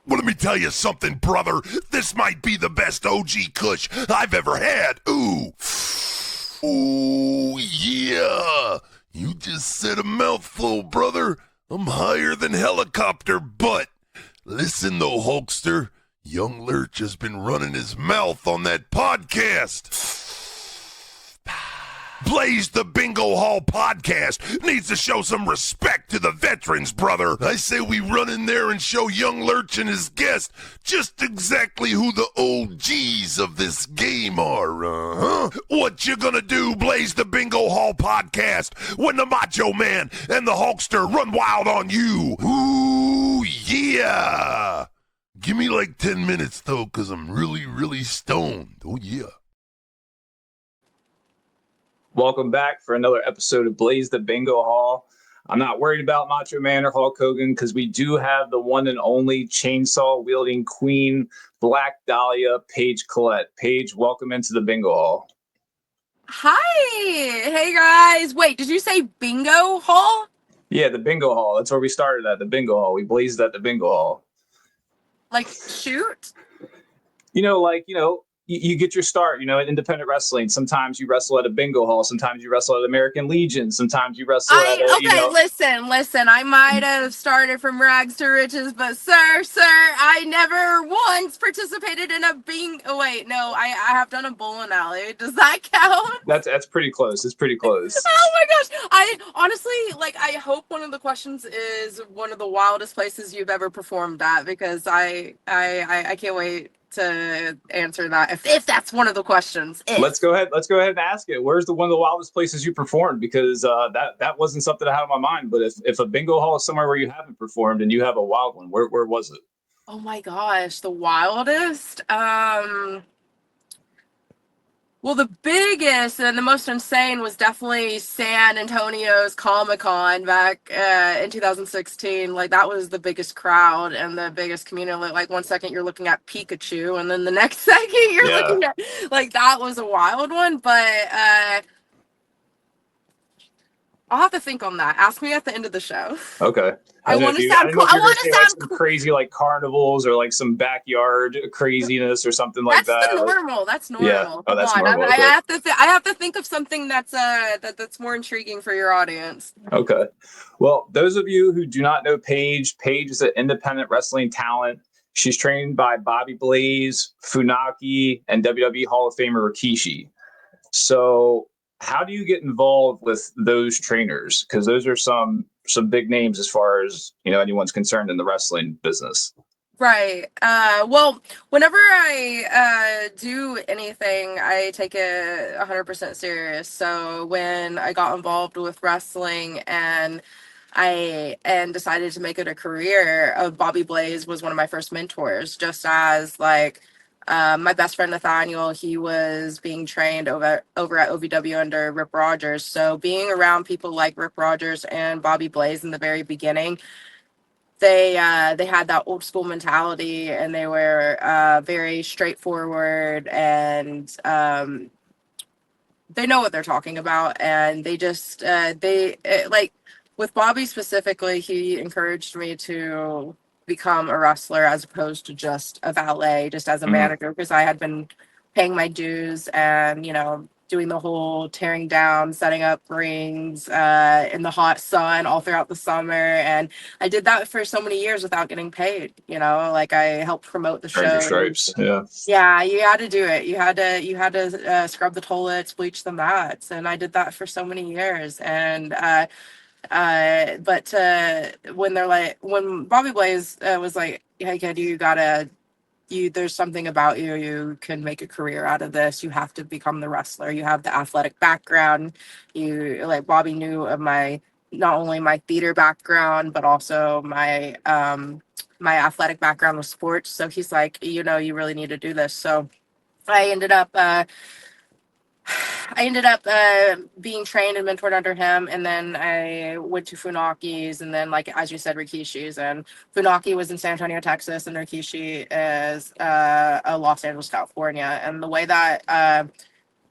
Well, let me tell you something, brother. This might be the best OG Kush I've ever had. Ooh. Ooh, yeah. You just said a mouthful, brother. I'm higher than helicopter, but listen though, Hulkster. Younglurch has been running his mouth on that podcast. Blaze the Bingo Hall podcast needs to show some respect to the veterans, brother. I say we run in there and show Younglurch and his guest just exactly who the OGs of this game are, What you gonna do, Blaze the Bingo Hall podcast, when the Macho Man and the Hulkster run wild on you? Ooh, yeah. Give me like 10 minutes, though, because I'm really, really stoned. Oh, yeah. Welcome back for another episode of Blaze the Bingo Hall. I'm not worried about Macho Man or Hulk Hogan because we do have the one and only chainsaw-wielding queen, Black Dahlia, Paige Collett. Paige, welcome into the Bingo Hall. Hi! Hey guys! Wait, did you say Bingo Hall? Yeah, the Bingo Hall. That's where we started at, the Bingo Hall. We blazed at the Bingo Hall. Like, shoot? You get your start, in independent wrestling. Sometimes you wrestle at a bingo hall. Sometimes you wrestle at American Legion. Sometimes you wrestle Listen. I might have started from rags to riches, but sir, I never once participated in a bingo. Oh, wait, no, I have done a bowling alley. Does that count? That's pretty close. It's pretty close. Oh my gosh. I honestly, I hope one of the questions is one of the wildest places you've ever performed at, because I can't wait to answer that if that's one of the questions. Let's go ahead and ask it. Where's one of the wildest places you performed? Because that wasn't something I had on my mind. But if a bingo hall is somewhere where you haven't performed and you have a wild one, where was it? Oh my gosh, the wildest. Well, the biggest and the most insane was definitely San Antonio's Comic-Con back in 2016. Like, that was the biggest crowd and the biggest community. Like, one second you're looking at Pikachu, and then the next second you're looking at, that was a wild one. But I'll have to think on that. Ask me at the end of the show. Okay. I want to sound cool. I want to sound some crazy carnivals or some backyard craziness or something like that. That's normal. That's normal. Yeah. Oh, that's normal. I have to think of something that's more intriguing for your audience. Okay. Well, those of you who do not know Paige is an independent wrestling talent. She's trained by Bobby Blaze, Funaki, and WWE Hall of Famer Rikishi. So how do you get involved with those trainers? Because those are some big names as far as anyone's concerned in the wrestling business. Right. Well, whenever I do anything, I take it 100% serious. So when I got involved with wrestling and decided to make it a career, Bobby Blaze was one of my first mentors. Just as my best friend Nathaniel, he was being trained over at OVW under Rip Rogers. So being around people like Rip Rogers and Bobby Blaze in the very beginning, they had that old school mentality, and they were very straightforward, and they know what they're talking about, and they just with Bobby specifically, he encouraged me to become a wrestler as opposed to just a valet, just as a manager, because I had been paying my dues and doing the whole tearing down, setting up rings in the hot sun all throughout the summer, and I did that for so many years without getting paid. I helped promote the show. Stripes, yeah, you had to do it. You had to scrub the toilets, bleach the mats, and I did that for so many years. And when Bobby Blaze was like, "Hey kid, there's something about you. You can make a career out of this. You have to become the wrestler. You have the athletic background." Bobby knew of not only my theater background, but also my athletic background with sports. So he's like, you really need to do this. So I ended up being trained and mentored under him, and then I went to Funaki's, and then as you said, Rikishi's. And Funaki was in San Antonio, Texas, and Rikishi is Los Angeles, California. And the way that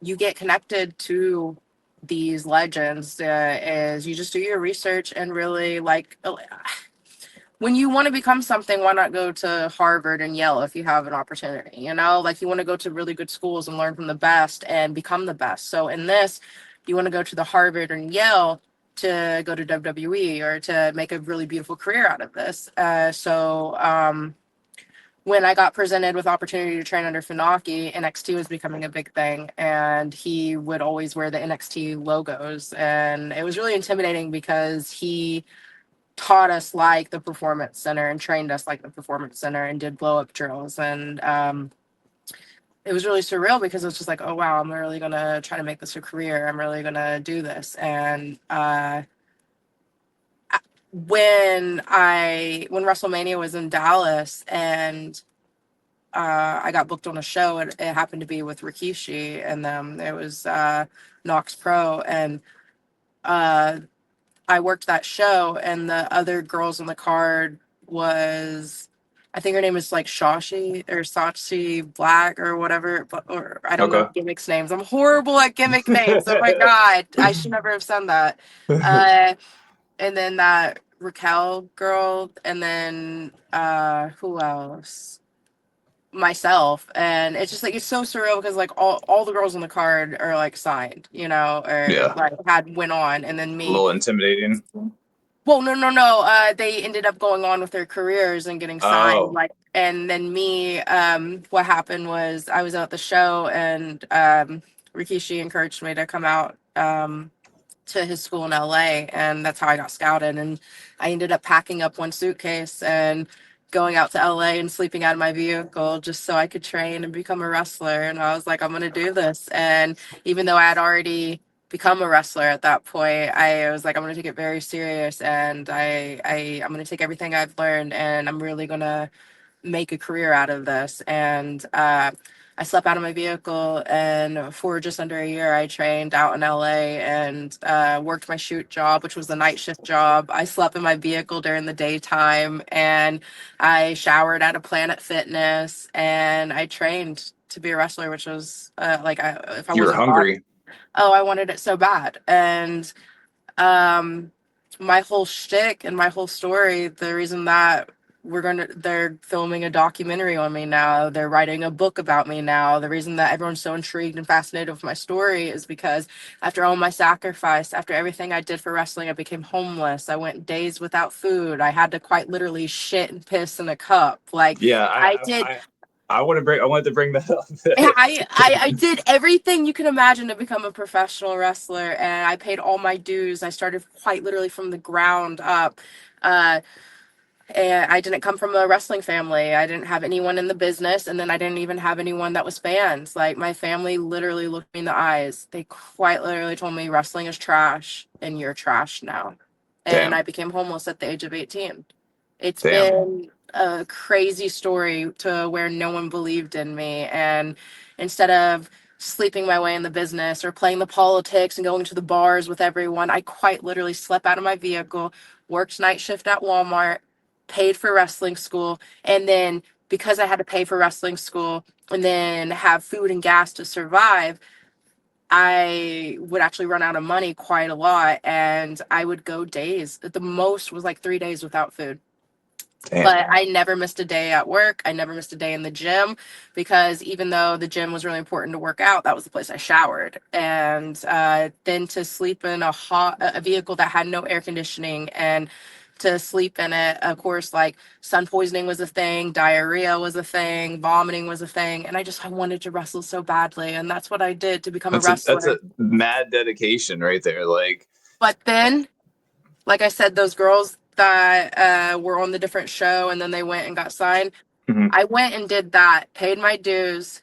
you get connected to these legends is you just do your research and really when you want to become something, why not go to Harvard and Yale if you have an opportunity? You know, like you want to go to really good schools and learn from the best and become the best. So in this, you want to go to the Harvard and Yale to go to WWE or to make a really beautiful career out of this. When I got presented with opportunity to train under Funaki, NXT was becoming a big thing, and he would always wear the NXT logos, and it was really intimidating because he taught us like the performance center and trained us like the performance center and did blow up drills, and it was really surreal because it was just like, oh wow, I'm really gonna try to make this a career. I'm really gonna do this. And when WrestleMania was in Dallas and I got booked on a show, it happened to be with Rikishi and them. It was Knox Pro, and I worked that show, and the other girls on the card was, I think her name is like Shashi or Sachi Black or whatever, or I don't know gimmicks names. I'm horrible at gimmick names. Oh my God, I should never have said that. And then that Raquel girl, and then who else? Myself. And it's just like, it's so surreal because like all the girls on the card are like signed, you know, or like went on, and then me. A little intimidating. Well, no. They ended up going on with their careers and getting signed. Like, and then me, what happened was I was at the show, and Rikishi encouraged me to come out to his school in LA, and that's how I got scouted. And I ended up packing up one suitcase and going out to LA and sleeping out of my vehicle just so I could train and become a wrestler. And I was like, I'm gonna do this. And even though I had already become a wrestler at that point, I was like, I'm gonna take it very serious, and I'm gonna take everything I've learned, and I'm really gonna make a career out of this. And I slept out of my vehicle, and for just under a year, I trained out in LA and worked my shoot job, which was the night shift job. I slept in my vehicle during the daytime, and I showered at a Planet Fitness, and I trained to be a wrestler, which was if I you were hungry. I wanted it so bad. And my whole shtick and my whole story, the reason that they're filming a documentary on me now, they're writing a book about me now, the reason that everyone's so intrigued and fascinated with my story is because after all my sacrifice, after everything I did for wrestling, I became homeless. I went days without food. I had to quite literally shit and piss in a cup. Like, I wanted to bring that up. I did everything you can imagine to become a professional wrestler, and I paid all my dues. I started quite literally from the ground up. And I didn't come from a wrestling family. I didn't have anyone in the business, and then I didn't even have anyone that was fans. Like, my family literally looked me in the eyes. They quite literally told me wrestling is trash and you're trash now. And I became homeless at the age of 18. It's been a crazy story to where no one believed in me. And instead of sleeping my way in the business or playing the politics and going to the bars with everyone, I quite literally slept out of my vehicle, worked night shift at Walmart, paid for wrestling school, and then because I had to pay for wrestling school and then have food and gas to survive, I would actually run out of money quite a lot, and I would go days. The most was like 3 days without food. But I never missed a day at work. I never missed a day in the gym, because even though the gym was really important to work out, that was the place I showered. And then to sleep in a vehicle that had no air conditioning, and to sleep in it, of course, like sun poisoning was a thing, diarrhea was a thing, vomiting was a thing. And I wanted to wrestle so badly. And that's what I did to become a wrestler. That's a mad dedication right there. But then, like I said, those girls that were on the different show and then they went and got signed. Mm-hmm. I went and did that, paid my dues,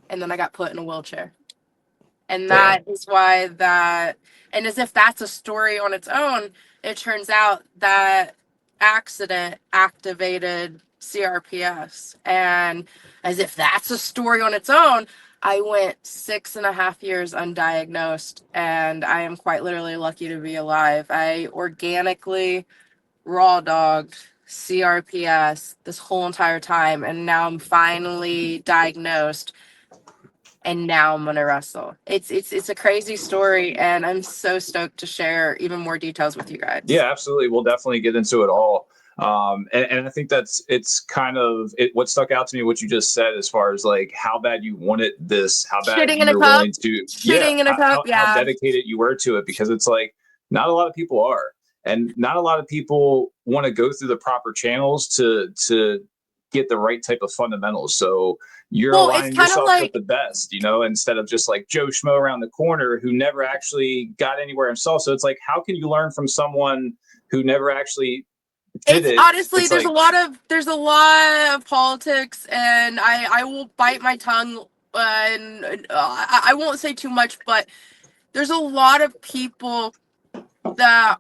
and then I got put in a wheelchair. And that is why and as if that's a story on its own, it turns out that accident activated CRPS. And as if that's a story on its own, I went 6.5 years undiagnosed, and I am quite literally lucky to be alive. I organically raw dogged CRPS this whole entire time, and now I'm finally diagnosed, and now I'm gonna wrestle. It's a crazy story, and I'm so stoked to share even more details with you guys. Yeah, absolutely. We'll definitely get into it all. And I think it's kind of what stuck out to me, what you just said, as far as like how bad you wanted this, how bad Shitting you in a were cup. willing to, Shitting in a cup. how Yeah. dedicated you were to it, because it's like not a lot of people are, and not a lot of people want to go through the proper channels to get the right type of fundamentals. So you're Well, it's aligning kind of yourself with like, the best, instead of just like Joe Schmo around the corner who never actually got anywhere himself. So it's like, how can you learn from someone who never actually did it's it? honestly, It's there's like, a lot of politics, and I will bite my tongue, and I won't say too much, but there's a lot of people that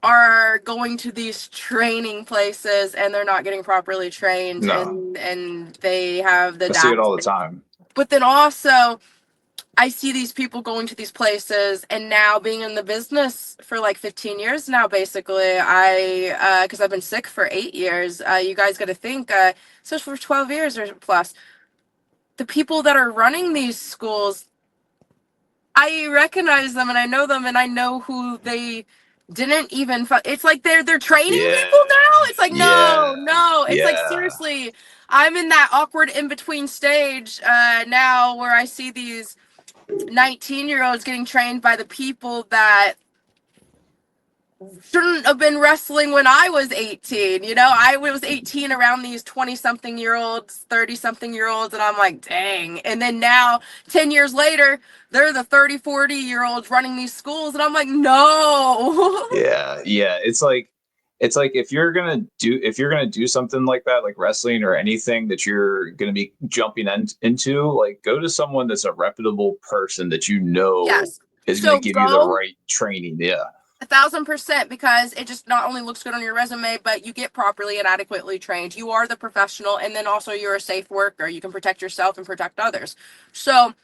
are going to these training places and they're not getting properly trained, no, and they have the I see it all the doubts. time. But then also I see these people going to these places, and now being in the business for like 15 years now, basically, because I've been sick for 8 years. You guys got to think, so for 12 years or plus, the people that are running these schools, I recognize them and I know them and I know who they didn't even. It's like they're training Yeah, people now. It's like yeah, no. It's like yeah, seriously, I'm in that awkward in between stage now where I see these 19-year-olds getting trained by the people that shouldn't have been wrestling when I was 18. I was 18 around these 20-something year olds, 30-something year olds, and I'm like, dang. And then now, 10 years later, they're the 30, 40-year-olds running these schools, and I'm like, no. yeah, yeah. It's like if you're gonna do something like that, like wrestling or anything that you're gonna be jumping into, like go to someone that's a reputable person that Yes. is gonna So give you the go right training. Yeah. 1,000%, because it just not only looks good on your resume, but you get properly and adequately trained. You are the professional, and then also you're a safe worker. You can protect yourself and protect others. So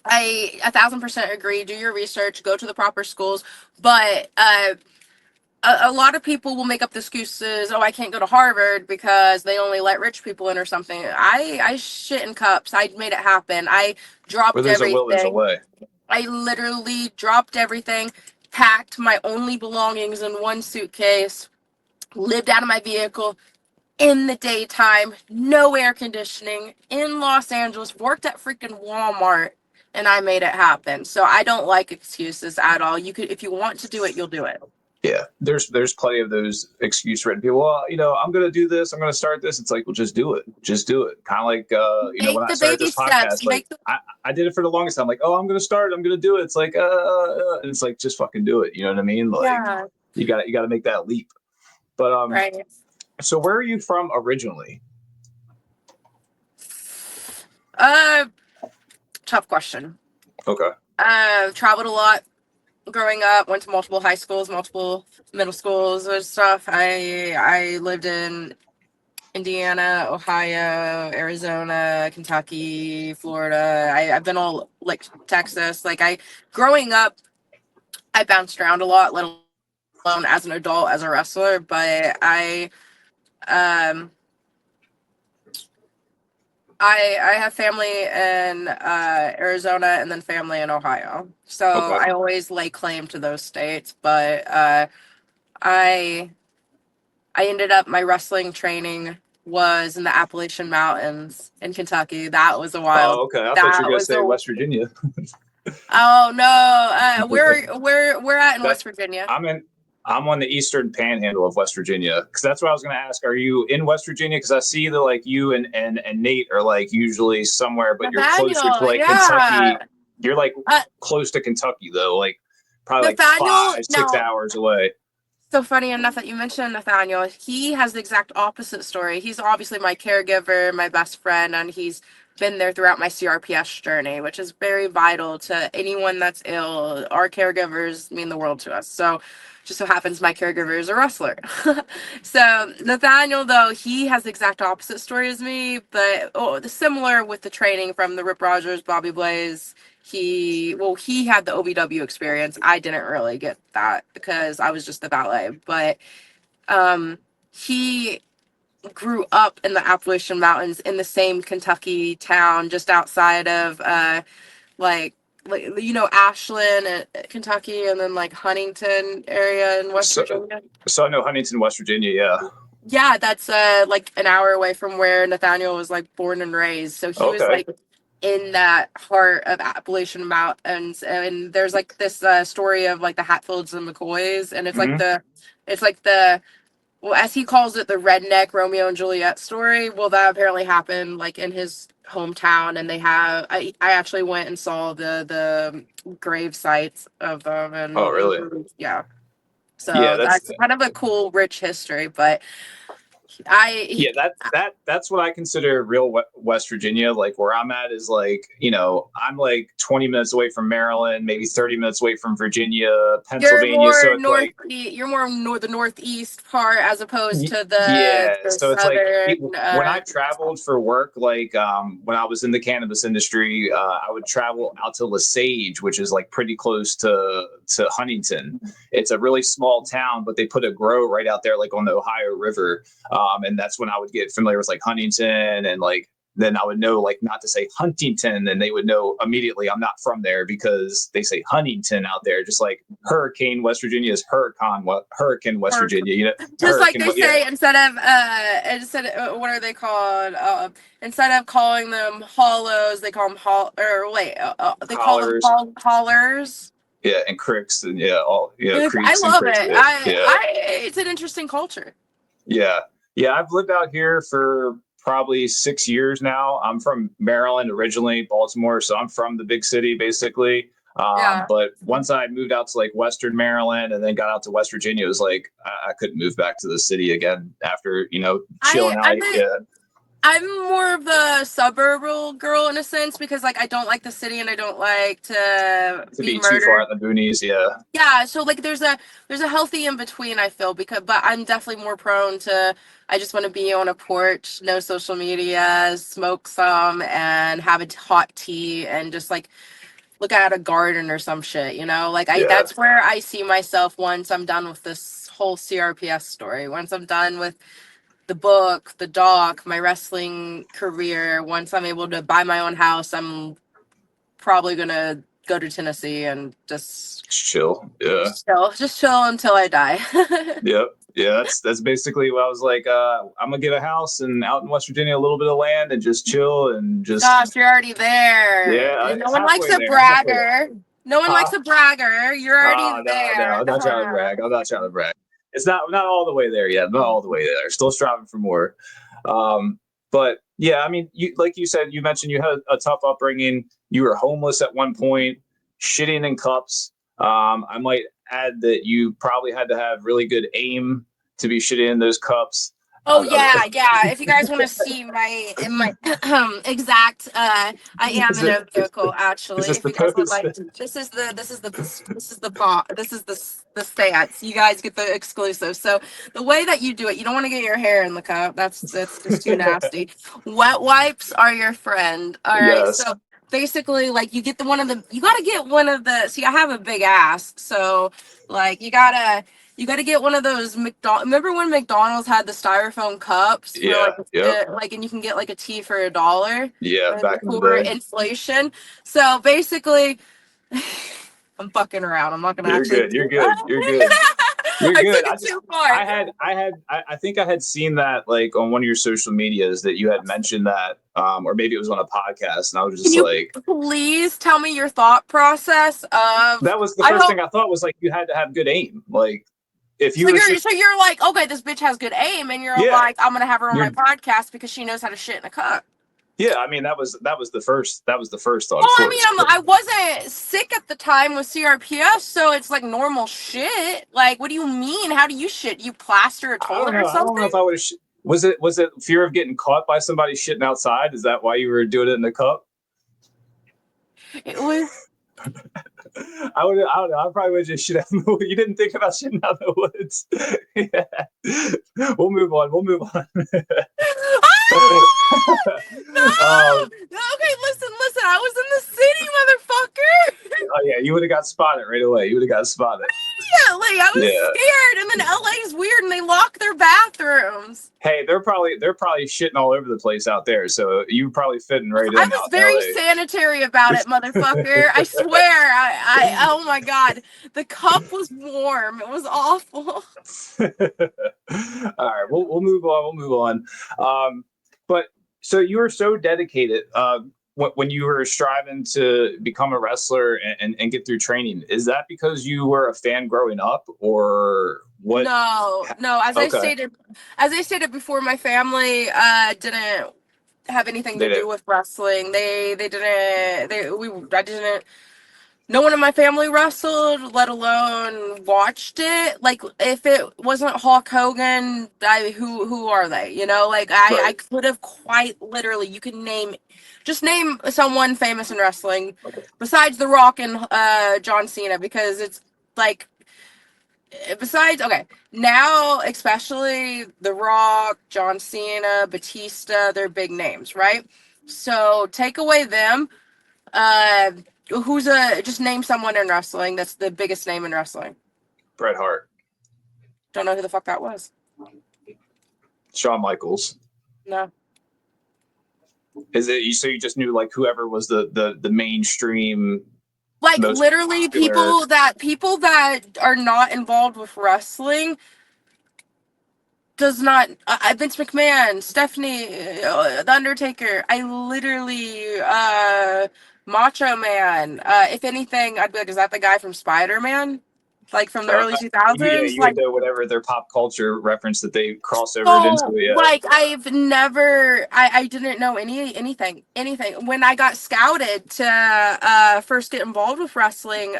I 1,000% agree. Do your research, go to the proper schools, but a lot of people will make up the excuses. Oh, I can't go to Harvard because they only let rich people in or something. I shit in cups. I made it happen. I Where dropped there's a will, there's a everything. way. I literally dropped everything, packed my only belongings in one suitcase, lived out of my vehicle in the daytime, no air conditioning, in Los Angeles, worked at freaking Walmart, and I made it happen. So I don't like excuses at all. You could, if you want to do it, you'll do it. Yeah, there's plenty of those excuse written people. Well, I'm gonna do this. I'm gonna start this. It's like, well, just do it. Just do it. Kind of like when Make I the started baby this steps. podcast, like Make the I did it for the longest time. Like, oh, I'm gonna start. I'm gonna do it. It's like, and it's like, just fucking do it. You know what I mean? Like, yeah, you got to make that leap. But right. so where are you from originally? Uh, Tough question. Okay. Traveled a lot growing up, went to multiple high schools, multiple middle schools and stuff. I lived in Indiana, Ohio, Arizona, Kentucky, Florida. I've been all like Texas. Growing up, I bounced around a lot, let alone as an adult as a wrestler. But um I have family in Arizona and then family in Ohio. So Okay. I always lay claim to those states. But I I ended up, my wrestling training was in the Appalachian Mountains in Kentucky. That was a wild. Oh, okay. I thought you That were gonna was say a. West Virginia. Oh no. We're at in That West Virginia. I'm on the eastern panhandle of West Virginia, because that's what I was going to ask. Are you in West Virginia? Because I see that like you and Nate are like usually somewhere, but you're closer to Nathaniel, like yeah. Kentucky. You're like Uh, close to Kentucky though, like probably like Nathaniel, 5-6 no. hours away. So funny enough that you mentioned Nathaniel. He has the exact opposite story. He's obviously my caregiver, my best friend, and he's been there throughout my CRPS journey, which is very vital to anyone that's ill. Our caregivers mean the world to us. So just so happens my caregiver is a wrestler. So Nathaniel, though, he has the exact opposite story as me, but similar with the training from the Rip Rogers, Bobby Blaze. He had the OVW experience. I didn't really get that because I was just the ballet. But he grew up in the Appalachian Mountains in the same Kentucky town just outside of like Ashland and Kentucky, and then like Huntington area in West Virginia. So I know Huntington, West Virginia. Yeah. Yeah, that's like an hour away from where Nathaniel was like born and raised. So he was like in that heart of Appalachian Mountains, and there's like this story of like the Hatfields and McCoys, and it's like the well, as he calls it, the redneck Romeo and Juliet story. Well, that apparently happened like in his hometown, and they have. I actually went and saw the grave sites of them, and oh, really? Yeah. So yeah, that's kind of a cool, rich history, but that's what I consider real West Virginia. Like where I'm at is like, I'm like 20 minutes away from Maryland, maybe 30 minutes away from Virginia, Pennsylvania. So it's like you're more the northeast part as opposed to the so it's southern. like when I traveled for work, like when I was in the cannabis industry, I would travel out to Lesage, which is like pretty close to Huntington. It's a really small town, but they put a grow right out there, like on the Ohio River. And that's when I would get familiar with like Huntington, and like then I would know like not to say Huntington, and they would know immediately I'm not from there because they say Huntington out there, just like Hurricane West Virginia is Hurricane West Virginia, just like they say instead of what are they called, instead of calling them hollows, they call them they call them hollers. Yeah, and cricks and creeks. I love it. It's an interesting culture. Yeah, I've lived out here for probably 6 years now. I'm from Maryland originally, Baltimore, so I'm from the big city basically. But once I moved out to like Western Maryland and then got out to West Virginia, it was like I couldn't move back to the city again after chilling out. I'm more of a suburban girl in a sense because like I don't like the city and I don't like to be murdered. Too far in the boonies. Yeah, so like there's a healthy in between, I feel, but I'm definitely more prone to I just want to be on a porch, no social media, smoke some and have a hot tea and just like look at a garden or some shit, that's where I see myself once I'm done with this whole CRPS story, once I'm done with the book, the doc, my wrestling career. Once I'm able to buy my own house, I'm probably gonna go to Tennessee and just chill. Just chill until I die. Yep. Yeah, that's basically what I was like. I'm gonna get a house and out in West Virginia, a little bit of land, and just chill and just. Gosh, you're already there. Yeah, no one likes a bragger. No one likes a bragger. You're already there. No, I'm not trying to brag. It's not all the way there yet. Not all the way there. Still striving for more. But yeah, I mean, like you said, you mentioned you had a tough upbringing. You were homeless at one point, shitting in cups. I might add that you probably had to have really good aim to be shitting in those cups. Oh yeah. If you guys want to see my exact, I am in a vehicle actually. If you guys would like, this is the stance. You guys get the exclusive. So the way that you do it, you don't want to get your hair in the cup. That's just too nasty. Wet wipes are your friend. All right. Yes. So basically, like you gotta get one of the. See, I have a big ass, so like you gotta get one of those Remember when McDonald's had the styrofoam cups? And you can get like a tea for $1. Yeah, back in the day. Inflation. So basically, I'm fucking around. I'm not gonna. You're good. You're good. I think I had seen that like on one of your social medias that you had mentioned that, or maybe it was on a podcast, and I was just like, please tell me your thought process of. That was the first thing I thought was like you had to have good aim, like. So you're like, okay, this bitch has good aim, and you're like, I'm gonna have her on my podcast because she knows how to shit in a cup. Yeah, I mean that was the first thought. Well, I mean, I wasn't sick at the time with CRPS, so it's like normal shit. Like, what do you mean? How do you shit? You plaster a toilet or something? I don't know if I would have. Was it fear of getting caught by somebody shitting outside? Is that why you were doing it in the cup? It was. I don't know. I probably would just shit out. You didn't think about shitting out in the woods. Yeah. We'll move on. No. Okay, listen. I was in the city, motherfucker. Oh yeah, you would have got spotted right away. You would have got spotted. Immediately, I was scared. And then LA's weird, and they lock their bathrooms. Hey, they're probably shitting all over the place out there. So you probably fitting right in. I was very sanitary about it, motherfucker. I swear. I oh my god, the cup was warm. It was awful. All right, we'll move on. We'll move on. But so you were so dedicated. When you were striving to become a wrestler and get through training, is that because you were a fan growing up, or what? No. As I stated before, my family didn't have anything to do with wrestling. I didn't. No one in my family wrestled, let alone watched it. Like, if it wasn't Hulk Hogan, who are they? You know, like I could have quite literally. You could just name someone famous in wrestling besides The Rock and John Cena, because it's like, besides, okay, now especially The Rock, John Cena, Batista, they're big names, right? So take away them. Just name someone in wrestling that's the biggest name in wrestling. Bret Hart. Don't know who the fuck that was. Shawn Michaels. No. Is it you? So you just knew like whoever was the mainstream. Like literally popular... people that are not involved with wrestling does not. Vince McMahon, Stephanie, The Undertaker. I literally Macho Man. If anything, I'd be like, is that the guy from Spider-Man? Like from the early 2000s? Yeah, you would know whatever their pop culture reference that they crossovered into. Yeah. Like, I've never, I didn't know anything. When I got scouted to first get involved with wrestling,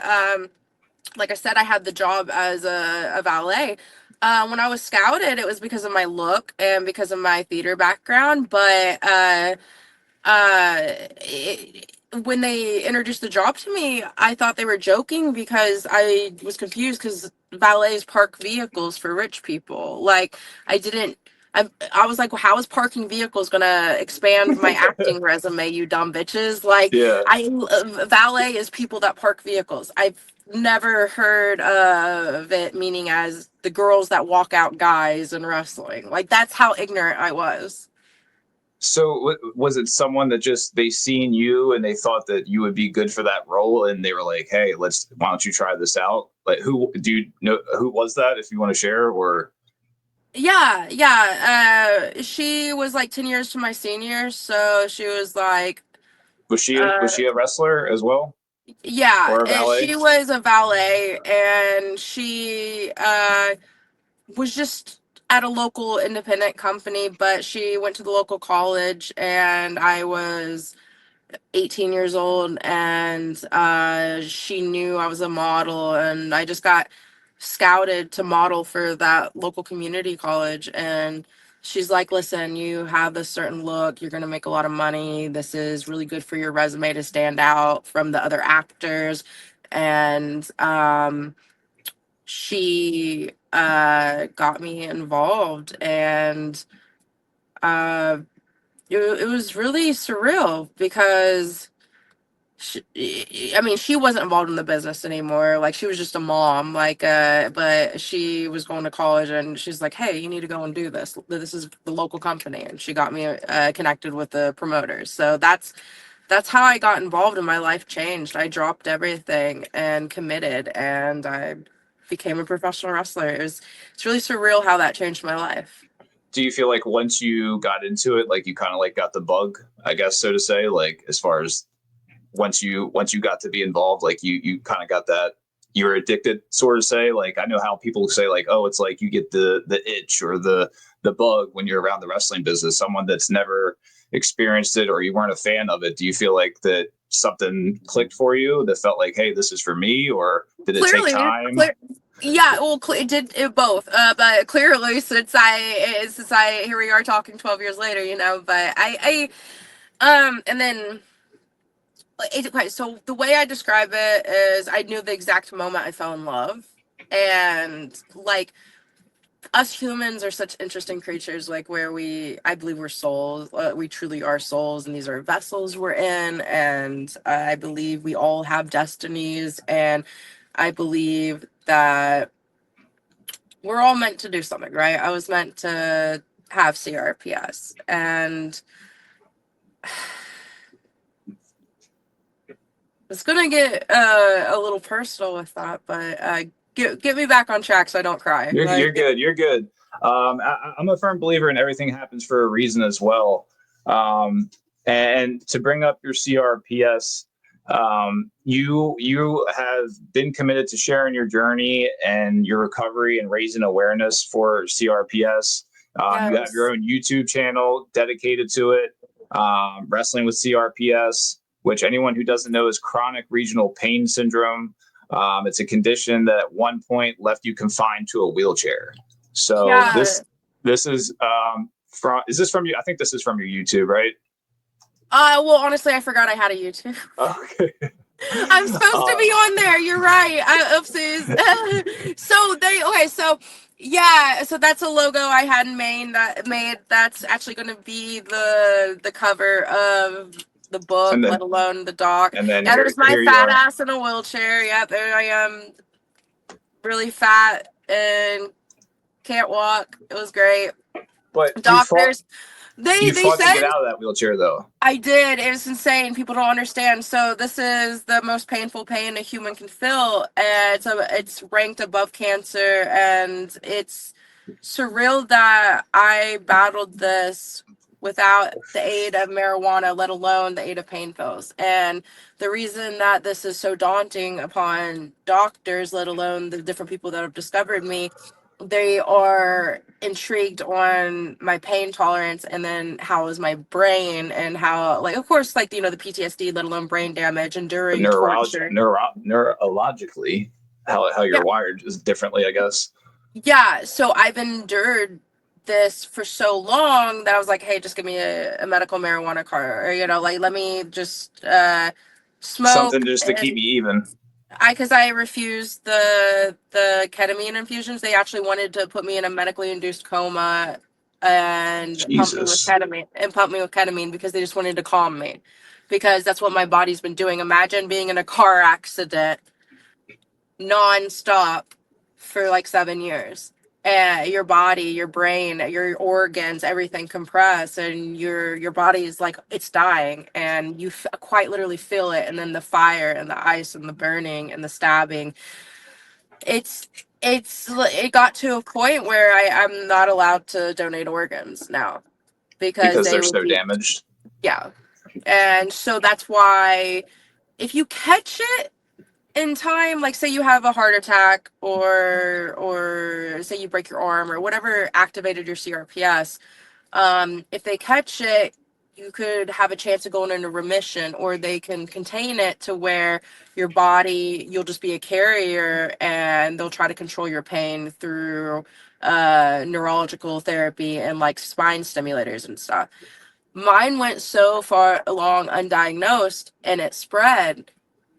like I said, I had the job as a valet. When I was scouted, it was because of my look and because of my theater background, but when they introduced the job to me, I thought they were joking, because I was confused, because valets park vehicles for rich people. Like, I was like, well, how is parking vehicles gonna expand my acting resume, you dumb bitches? Like, valet is people that park vehicles. I've never heard of it meaning as the girls that walk out guys in wrestling. Like, that's how ignorant I was. So was it someone that just they seen you and they thought that you would be good for that role, and they were like, "Hey, why don't you try this out?" Like, who do you know? Who was that? If you want to share, or she was like 10 years to my senior, so she was like, was she a wrestler as well? Yeah, or a valet? She was a valet, and she was just at a local independent company, but she went to the local college, and I was 18 years old, and she knew I was a model, and I just got scouted to model for that local community college. And she's like, listen, you have this certain look, you're going to make a lot of money, this is really good for your resume to stand out from the other actors. And she got me involved, and it was really surreal, because she wasn't involved in the business anymore. Like, she was just a mom, like, but she was going to college, and she's like, hey, you need to go and do this. This is the local company. And she got me connected with the promoters. So that's how I got involved, and my life changed. I dropped everything and committed, and I became a professional wrestler. It's really surreal how that changed my life. Do you feel like once you got into it, like you kind of like got the bug, I guess, so to say, like as far as once you got to be involved, like you kind of got that, you're addicted, sort of say? Like, I know how people say like, oh, it's like you get the itch or the bug when you're around the wrestling business. Someone that's never experienced it, or you weren't a fan of it, do you feel like that something clicked for you that felt like, hey, this is for me? Or did it take time? Yeah, well, it did both. But clearly, since I here we are talking 12 years later, you know. But and then so the way I describe it is, I knew the exact moment I fell in love, and like, us humans are such interesting creatures, like where I believe we're souls. We truly are souls, and these are vessels we're in. And I believe we all have destinies, and I believe that we're all meant to do something, right? I was meant to have CRPS, and it's gonna get a little personal with that, but get me back on track so I don't cry. You're good. You're good. I'm a firm believer in everything happens for a reason as well. And to bring up your CRPS, you have been committed to sharing your journey and your recovery and raising awareness for CRPS. You have your own YouTube channel dedicated to it, Wrestling with CRPS, which anyone who doesn't know is chronic regional pain syndrome. It's a condition that at one point left you confined to a wheelchair. So this is is this from you? I think this is from your YouTube, right? Well, honestly, I forgot I had a YouTube. Okay. I'm supposed to be on there. You're right. Oopsies. So that's a logo I hadn't made. That's actually going to be the cover of the book, let alone the doc. And then there's my fat ass in a wheelchair. Yep, there I am, really fat and can't walk. It was great. But doctors. You fought to get out of that wheelchair, though. I did. It was insane. People don't understand. So this is the most painful pain a human can feel, and it's ranked above cancer, and it's surreal that I battled this without the aid of marijuana, let alone the aid of pain pills. And the reason that this is so daunting upon doctors, let alone the different people that have discovered me, they are intrigued on my pain tolerance, and then how is my brain, and how, like, of course, like, the PTSD, let alone brain damage, enduring torture. Neurologically, how you're wired is differently, I guess. Yeah, so I've endured this for so long that I was like, hey, just give me a medical marijuana card, or let me just smoke something just to keep me even. Because I refused the ketamine infusions. They actually wanted to put me in a medically induced coma and pump me with ketamine because they just wanted to calm me, because that's what my body's been doing. Imagine being in a car accident nonstop for like 7 years. And your body, your brain, your organs, everything compress, and your body is like, it's dying, and you quite literally feel it. And then the fire and the ice and the burning and the stabbing. It got to a point where I'm not allowed to donate organs now because they're so damaged. Yeah, and so that's why if you catch it in time, like say you have a heart attack, or say you break your arm or whatever activated your CRPS, if they catch it, you could have a chance of going into remission, or they can contain it to where your body, you'll just be a carrier, and they'll try to control your pain through neurological therapy and like spine stimulators and stuff. Mine went so far along undiagnosed, and it spread.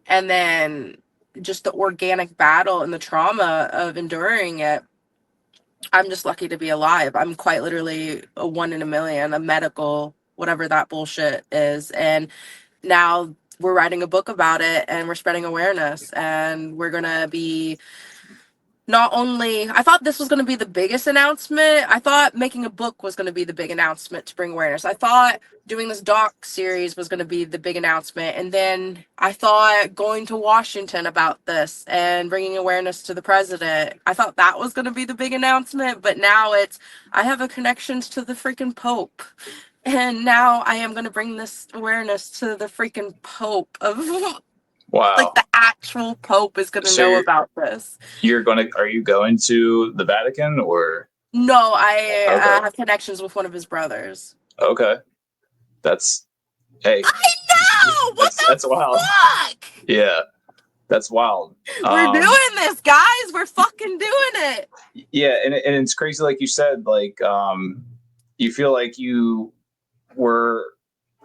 And then just the organic battle and the trauma of enduring it, I'm just lucky to be alive. I'm quite literally a 1 in a million, a medical, whatever that bullshit is. And now we're writing a book about it, and we're spreading awareness, and we're going to be not only, I thought this was going to be the biggest announcement. I thought making a book was going to be the big announcement to bring awareness. I thought doing this doc series was going to be the big announcement. And then I thought going to Washington about this and bringing awareness to the president, I thought that was going to be the big announcement. But now I have a connections to the freaking Pope. And now I am going to bring this awareness to the freaking Pope of... Wow. Like the actual Pope is going to know about this. Are you going to the Vatican, or? No, I have connections with one of his brothers. Okay. Hey. I know! That's wild. Fuck? Yeah. That's wild. We're doing this, guys. We're fucking doing it. Yeah, and it's crazy, like you said, like you feel like you were,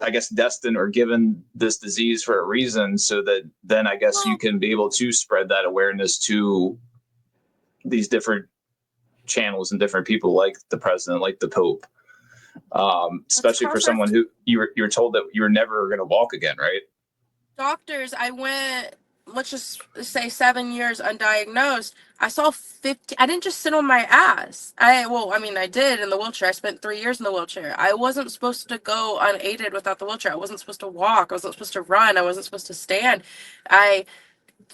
I guess, destined or given this disease for a reason, so that then I guess you can be able to spread that awareness to these different channels and different people like the president, like the Pope. Especially for someone who you were told that you were never going to walk again, right? Doctors, I went, let's just say 7 years undiagnosed. I saw 50. I didn't just sit on my ass. I did in the wheelchair. I spent 3 years in the wheelchair. I wasn't supposed to go unaided without the wheelchair. I wasn't supposed to walk. I wasn't supposed to run. I wasn't supposed to stand. The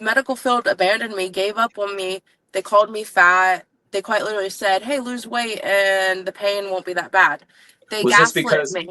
medical field abandoned me, gave up on me. They called me fat. They quite literally said, "Hey, lose weight and the pain won't be that bad." They Was this gaslit me.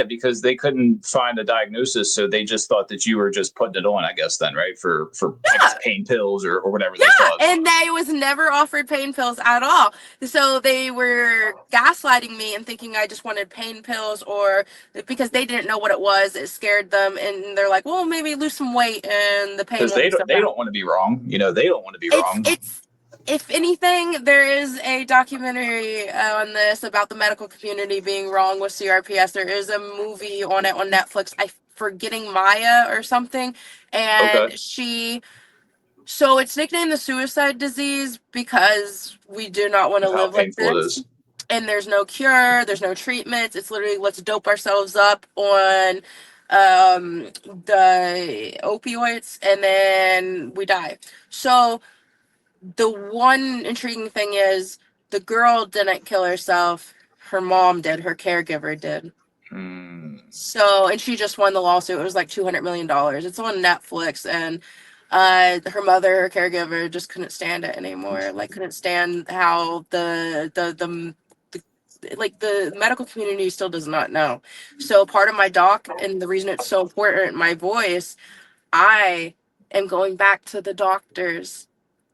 because they couldn't find a diagnosis, so they just thought that you were just putting it on, I guess, then, right? For I guess pain pills or whatever they thought. And they was never offered pain pills at all. So they were gaslighting me and thinking I just wanted pain pills, or because they didn't know what it was, it scared them, and they're like, "Well, maybe lose some weight and the pain because won't be so bad." they don't want to be wrong. You know, they don't want to be wrong. It's if anything, there is a documentary on this about the medical community being wrong with CRPS. There is a movie on it on Netflix. I'm forgetting Maya or something, and so it's nicknamed the suicide disease because we do not want to live like this. And there's no cure, there's no treatments. It's literally let's dope ourselves up on the opioids and then we die. So the one intriguing thing is the girl didn't kill herself. Her mom did. Her caregiver did. So, and she just won the lawsuit. It was like $200 million. It's on Netflix, and her mother, her caregiver, just couldn't stand it anymore. Like, couldn't stand how the medical community still does not know. So, part of my doc, and the reason it's so important, my voice, I am going back to the doctors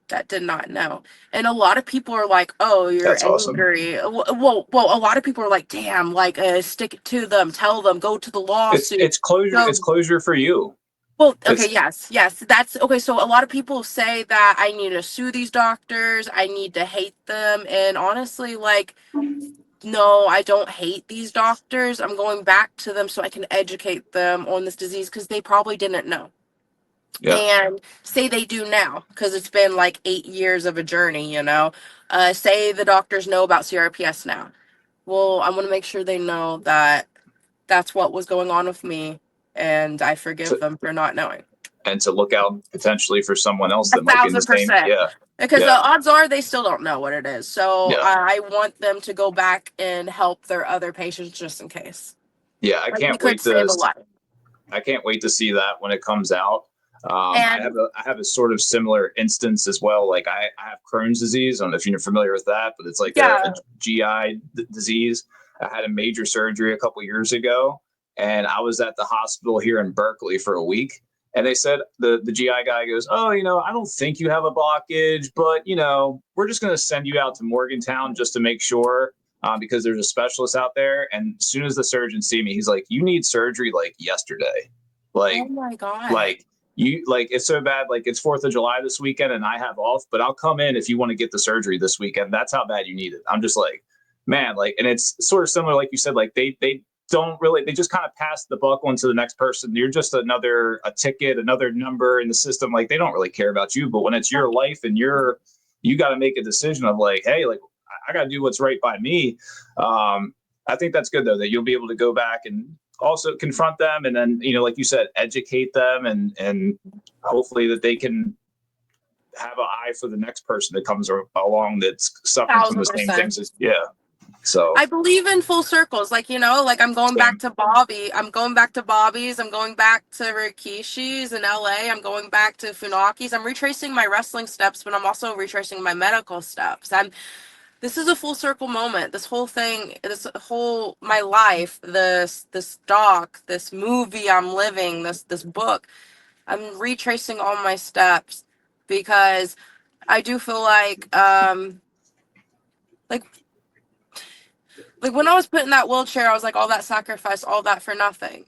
that did not know. And a lot of people are like, "Oh, you're That's angry." Awesome. Well, a lot of people are like, "Damn, like stick it to them, tell them, go to the lawsuit." It's closure. It's closure for you. Well, okay, yes, that's okay. So a lot of people say that I need to sue these doctors, I need to hate them, and honestly, like, no, I don't hate these doctors. I'm going back to them so I can educate them on this disease because they probably didn't know. Yeah. And say they do now because it's been like 8 years of a journey, you know. Say the doctors know about CRPS now. Well, I want to make sure they know that that's what was going on with me, and I forgive them for not knowing. And to look out potentially for someone else that might be in the same. Yeah. Because the odds are they still don't know what it is. So I want them to go back and help their other patients just in case. Yeah, I can't wait to see that when it comes out. I have a sort of similar instance as well. Like I have Crohn's disease. I don't know if you're familiar with that, but it's like a GI disease. I had a major surgery a couple years ago, and I was at the hospital here in Berkeley for a week. And they said, the GI guy goes, "Oh, I don't think you have a blockage, but, we're just going to send you out to Morgantown just to make sure because there's a specialist out there." And as soon as the surgeon see me, he's like, "You need surgery like yesterday." Like, oh my God. It's so bad. Like, it's 4th of July this weekend and I have off, but I'll come in if you want to get the surgery this weekend. That's how bad you need it. I'm just like, man, and it's sort of similar, like you said, like they don't really, they just kind of pass the buck on to the next person. You're just a ticket, another number in the system. Like, they don't really care about you, but when it's your life and you got to make a decision of like, hey, like I got to do what's right by me. I think that's good though, that you'll be able to go back and also confront them. And then, like you said, educate them and hopefully that they can have an eye for the next person that comes along that's suffering from the same things. So I believe in full circles, like I'm going back to Bobby. I'm going back to Bobby's. I'm going back to Rikishi's in LA. I'm going back to Funaki's. I'm retracing my wrestling steps, but I'm also retracing my medical steps. This is a full circle moment. This whole thing, my life, this doc, this movie I'm living, this book, I'm retracing all my steps because I do feel like when I was put in that wheelchair, I was like, all that sacrifice, all that for nothing.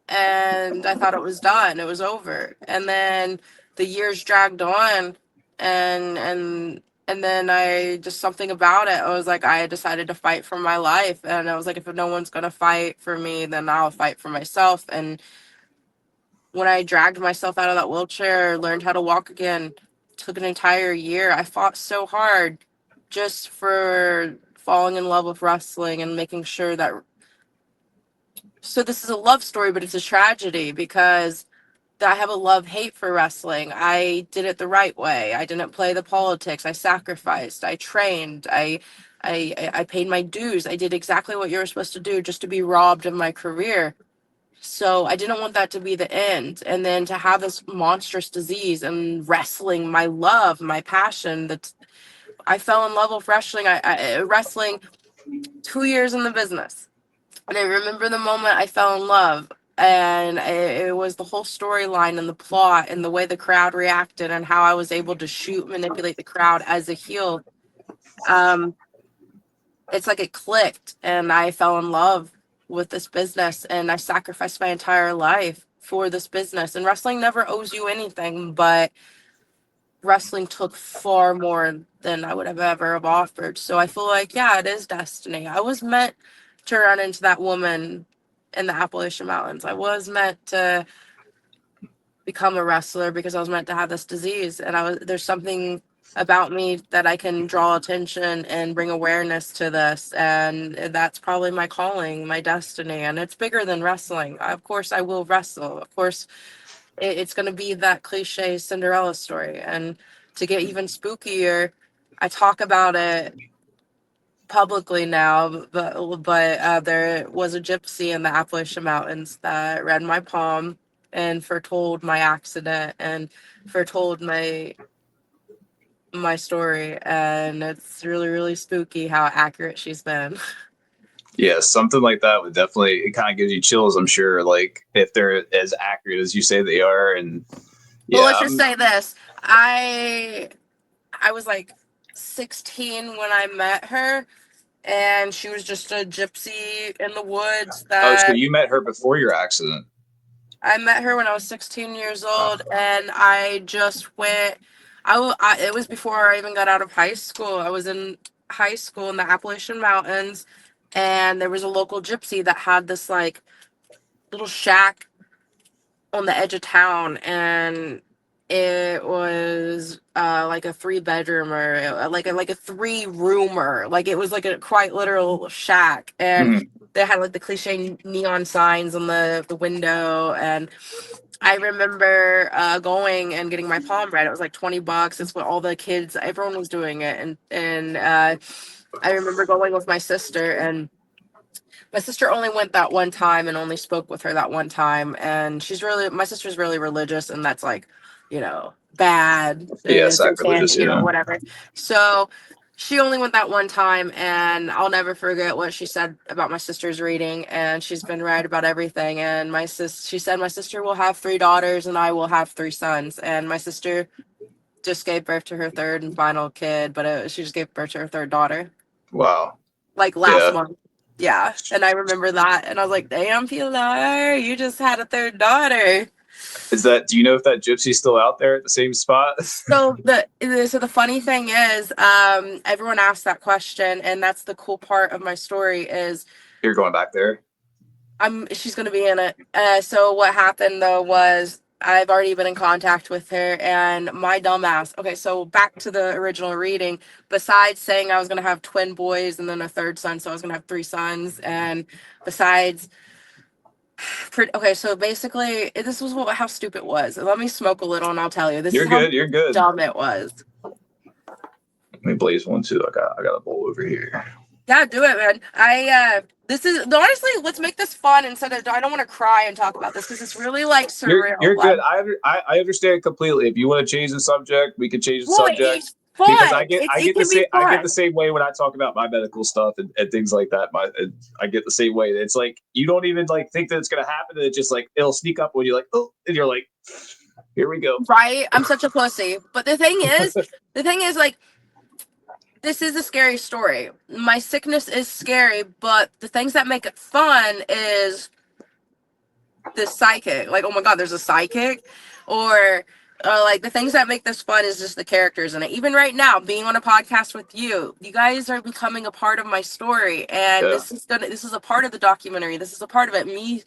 And I thought it was done. It was over. And then the years dragged on and then I just something about it. I was like, I decided to fight for my life. And I was like, if no one's going to fight for me, then I'll fight for myself. And when I dragged myself out of that wheelchair, learned how to walk again, took an entire year. I fought so hard just for falling in love with wrestling and making sure that. So this is a love story, but it's a tragedy because I have a love-hate for wrestling. I did it the right way. I didn't play the politics. I sacrificed. I trained. I paid my dues. I did exactly what you were supposed to do just to be robbed of my career. So I didn't want that to be the end. And then to have this monstrous disease and wrestling, my love, my passion, that I fell in love with wrestling. Wrestling 2 years in the business. And I remember the moment I fell in love. And it was the whole storyline and the plot and the way the crowd reacted and how I was able to manipulate the crowd as a heel. It's like it clicked and I fell in love with this business and I sacrificed my entire life for this business. And wrestling never owes you anything, but wrestling took far more than I would have ever have offered. So I feel like, yeah, it is destiny. I was meant to run into that woman in the Appalachian Mountains. I was meant to become a wrestler because I was meant to have this disease. And there's something about me that I can draw attention and bring awareness to this. And that's probably my calling, my destiny. And it's bigger than wrestling. Of course, I will wrestle. Of course, it's going to be that cliche Cinderella story. And to get even spookier, I talk about it publicly now, but there was a gypsy in the Appalachian Mountains that read my palm and foretold my accident and foretold my story, and it's really, really spooky how accurate she's been. Yeah, something like that would definitely, it kind of gives you chills, I'm sure, like if they're as accurate as you say they are. And yeah, Well, let's just say this. I was like 16 when I met her, and she was just a gypsy in the woods so that you met her before your accident. I met her when I was 16 years old, and I just went. It was before I even got out of high school. I was in high school in the Appalachian Mountains, and there was a local gypsy that had this like little shack on the edge of town, and it was like a 3 bedroom or like a 3 roomer. Like it was like a quite literal shack, and they had like the cliche neon signs on the window. And I remember going and getting my palm read. It was like $20. It's what all the kids, everyone was doing it. And I remember going with my sister, and my sister only went that one time and only spoke with her that one time. And my sister's really religious, and that's like, bad. Yeah, It's sacrilegious, whatever. So she only went that one time, and I'll never forget what she said about my sister's reading. And she's been right about everything. And she said my sister will have 3 daughters and I will have 3 sons. And my sister just gave birth to her 3rd and final kid, but she just gave birth to her 3rd daughter. Wow. Like last month. Yeah. And I remember that. And I was like, damn, Pilar, you just had a 3rd daughter. Do you know if that gypsy's still out there at the same spot? So the funny thing is, everyone asks that question, and that's the cool part of my story is You're going back there? She's gonna be in it. So what happened though was I've already been in contact with her, and my dumbass. Okay, so back to the original reading. Besides saying I was gonna have twin boys and then a 3rd son, so I was gonna have 3 sons, and besides. Okay, so basically, this was how stupid it was. Let me smoke a little, and I'll tell you. You're good. Dumb it was. Let me blaze one too. I got a bowl over here. Yeah, do it, man. This is honestly. Let's make this fun instead of. I don't want to cry and talk about this because it's really like surreal. You're good. I understand completely. If you want to change the subject, we can change the subject. It's fun. Because I get the same way when I talk about my medical stuff and things like that. I get the same way. It's like you don't even like think that it's gonna happen, and it's just like it'll sneak up when you're like, oh, and you're like, here we go. Right? I'm such a pussy. But the thing is, like, this is a scary story. My sickness is scary, but the things that make it fun is the psychic. Like, oh my god, there's a psychic, or like the things that make this fun is just the characters in it. Even right now, being on a podcast with you guys are becoming a part of my story, and this is a part of the documentary. This is a part of it. Me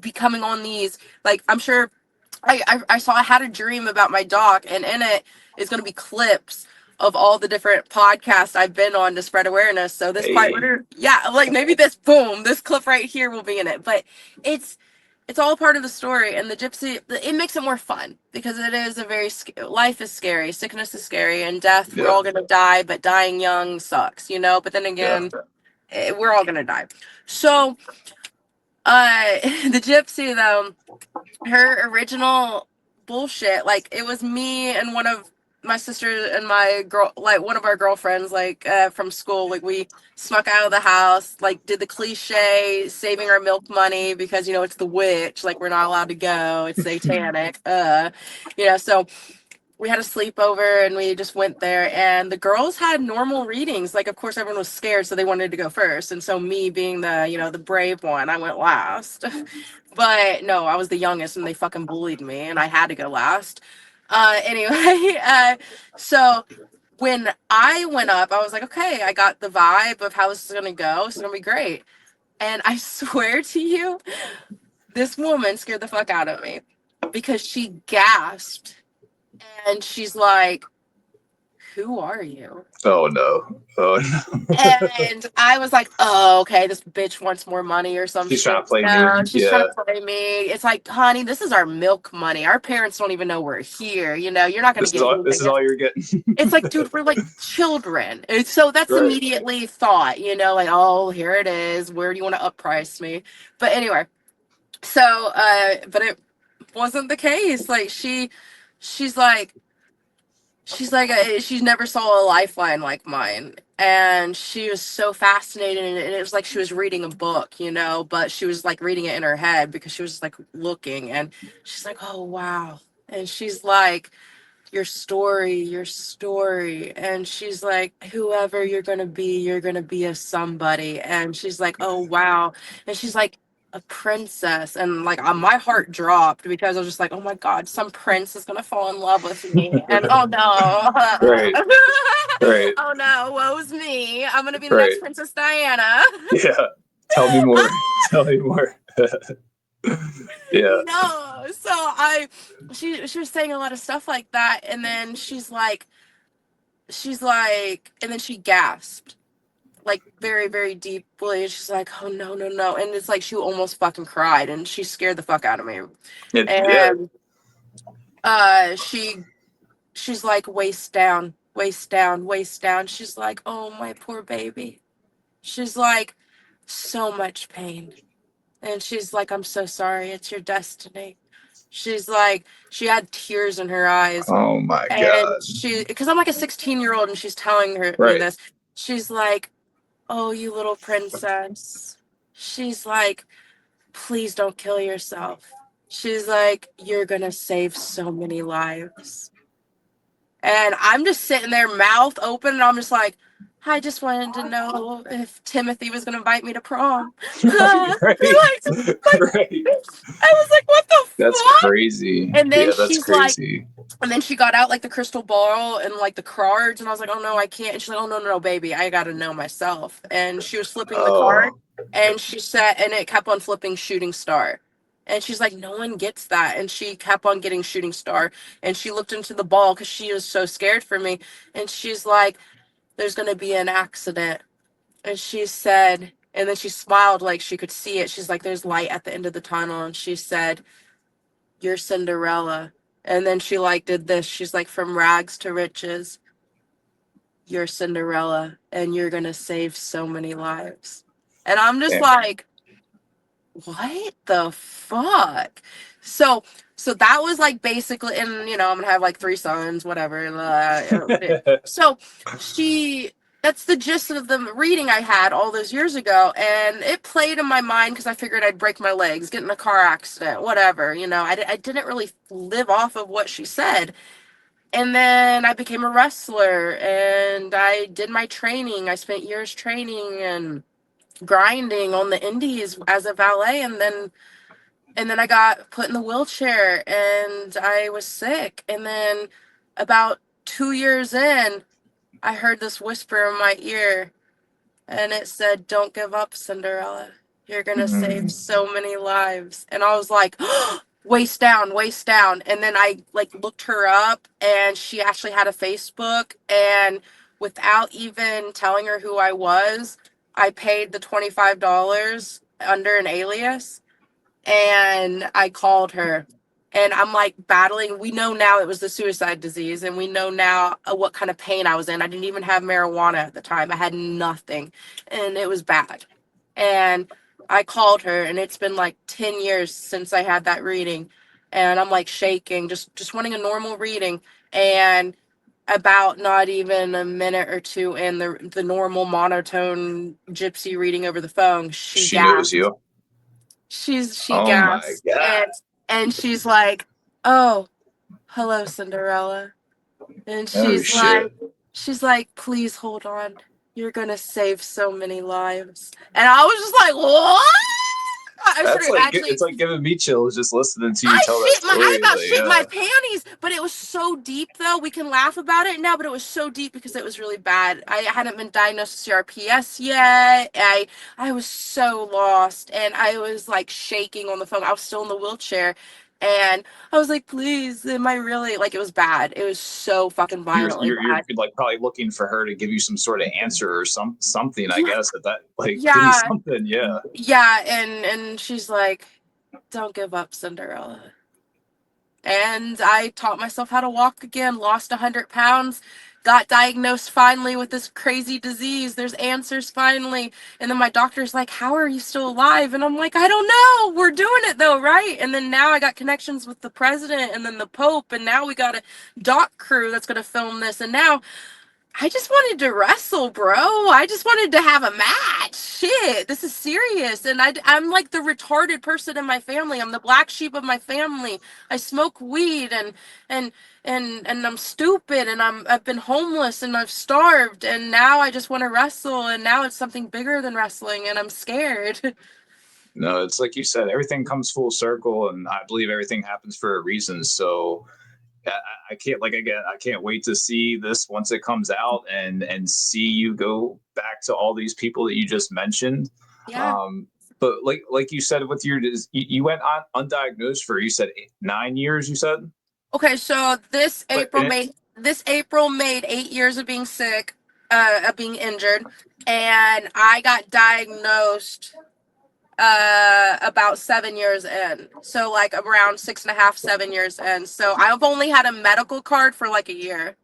becoming on these, like, I'm sure I had a dream about my doc, and in it is going to be clips of all the different podcasts I've been on to spread awareness. So this part, Hey. yeah, like maybe this clip right here will be in it. But it's all part of the story, and the gypsy, it makes it more fun because it is a very life is scary, sickness is scary, and death. We're all gonna die, but dying young sucks, you know. But then again, we're all gonna die. So, the gypsy though, her original bullshit, like it was me and one of my sisters and my girl, like one of our girlfriends, like from school, like we snuck out of the house, like did the cliche saving our milk money because you know it's the witch, like we're not allowed to go, it's satanic, you know. So we had a sleepover and we just went there, and the girls had normal readings. Like, of course, everyone was scared, so they wanted to go first. And so me being the, you know, the brave one, I went last. But no, I was the youngest and they fucking bullied me and I had to go last. Anyway, so when I went up, I was like, okay, I got the vibe of how this is going to go. It's going to be great. And I swear to you, this woman scared the fuck out of me because she gasped. And she's like, who are you? Oh no. And I was like, oh, okay, this bitch wants more money or some She's shit. trying to play No, me. she's trying to play me. It's like, honey, this is our milk money. Our parents don't even know we're here. You know, you're not going to get anything. This is all you're getting. It's like, dude, we're like children. And so that's immediately thought, you know, like, oh, here it is. Where do you want to upprice me? But anyway, so, but it wasn't the case. Like, she's like, she never saw a lifeline like mine, and she was so fascinated, and it was like she was reading a book, you know, but she was like reading it in her head because she was just like looking, and she's like, oh wow. And she's like, your story, and she's like, whoever you're gonna be a somebody. And she's like, oh wow. And she's like, a princess. And like my heart dropped because I was just like, oh my god, some prince is gonna fall in love with me. And oh no. Right. Oh no, woe's me, I'm gonna be the next Princess Diana. Yeah, tell me more. Tell me more. Yeah. No, so she was saying a lot of stuff like that, and then she's like, and then she gasped, like very, very deeply. She's like, oh no, no, no. And it's like she almost fucking cried, and she scared the fuck out of me. And she's like, waist down, waist down, waist down. She's like, oh my poor baby. She's like, so much pain. And she's like, I'm so sorry, it's your destiny. She's like, she had tears in her eyes. Oh my god. And because I'm like a 16-year-old and she's telling me this. She's like, oh, you little princess. She's like, please don't kill yourself. She's like, you're gonna save so many lives. And I'm just sitting there, mouth open, and I'm just like, I just wanted to know if Timothy was going to invite me to prom. I was like, what the fuck? That's crazy. And then that's she's crazy. like, and then she got out like the crystal ball and like the cards, and I was like, oh no, I can't. And she's like, oh no, baby, I got to know myself. And she was flipping the card, and she said, and it kept on flipping shooting star. And she's like, no one gets that. And she kept on getting shooting star. And she looked into the ball because she was so scared for me. And she's like, there's going to be an accident. And she said, and then she smiled like she could see it. She's like, there's light at the end of the tunnel. And she said, you're Cinderella. And then she like did this. She's like, from rags to riches, you're Cinderella. And you're going to save so many lives. And I'm just like, what the fuck? So that was like basically, and you know, I'm gonna have like 3 sons, whatever. So that's the gist of the reading I had all those years ago, and it played in my mind because I figured I'd break my legs, get in a car accident, whatever. You know, I didn't really live off of what she said. And then I became a wrestler, and I did my training. I spent years training and grinding on the indies as a valet, and then I got put in the wheelchair and I was sick. And then about 2 years in, I heard this whisper in my ear, and it said, don't give up, Cinderella, you're gonna save so many lives. And I was like, waist down, waist down. And then I like looked her up and she actually had a Facebook, and without even telling her who I was, I paid the $25 under an alias and I called her. And I'm like battling. We know now it was the suicide disease, and we know now what kind of pain I was in. I didn't even have marijuana at the time. I had nothing, and it was bad. And I called her, and it's been like 10 years since I had that reading, and I'm like shaking, just wanting a normal reading. And about not even a minute or two in the normal monotone gypsy reading over the phone, she She knows gasped. you. She Oh my gasped, God. and she's like, "Oh, hello, Cinderella." And Oh shit. she's like, "Please hold on. You're gonna save so many lives." And I was just like, "What?" I That's started like actually, it's like giving me chills just listening to you I tell that shit my, I story. about Like, shit my yeah. panties, but it was so deep though. We can laugh about it now, but it was so deep because it was really bad. I hadn't been diagnosed with CRPS yet. I was so lost, and I was like shaking on the phone. I was still in the wheelchair, and I was like, "Please, am I really?" Like, it was bad. It was so fucking violently You're bad. like probably looking for her to give you some sort of answer or something, I Yeah, guess, that like give you yeah, something. Yeah. yeah. And she's like, "Don't give up, Cinderella." And I taught myself how to walk again, lost 100 pounds, got diagnosed finally with this crazy disease. There's answers finally. And then my doctor's like, "How are you still alive?" And I'm like, "I don't know. We're doing it though, right?" And then now I got connections with the president and then the Pope. And now we got a doc crew that's going to film this. And now I just wanted to wrestle, bro. I just wanted to have a match. Shit, this is serious. And I'm like the retarded person in my family. I'm the black sheep of my family. I smoke weed and and I'm stupid and I've been homeless and I've starved and now I just want to wrestle and now it's something bigger than wrestling and I'm scared. No, it's like you said, everything comes full circle, and I believe everything happens for a reason. So I can't like again, I can't wait to see this once it comes out and see you go back to all these people that you just mentioned. Yeah. But like you said with your you went on undiagnosed for you said 9 years. You said, Okay, so but and it, This April made 8 years of being sick, of being injured, and I got diagnosed about 7 years in. So like around 6.5, 7 years in. So I've only had a medical card for like a year.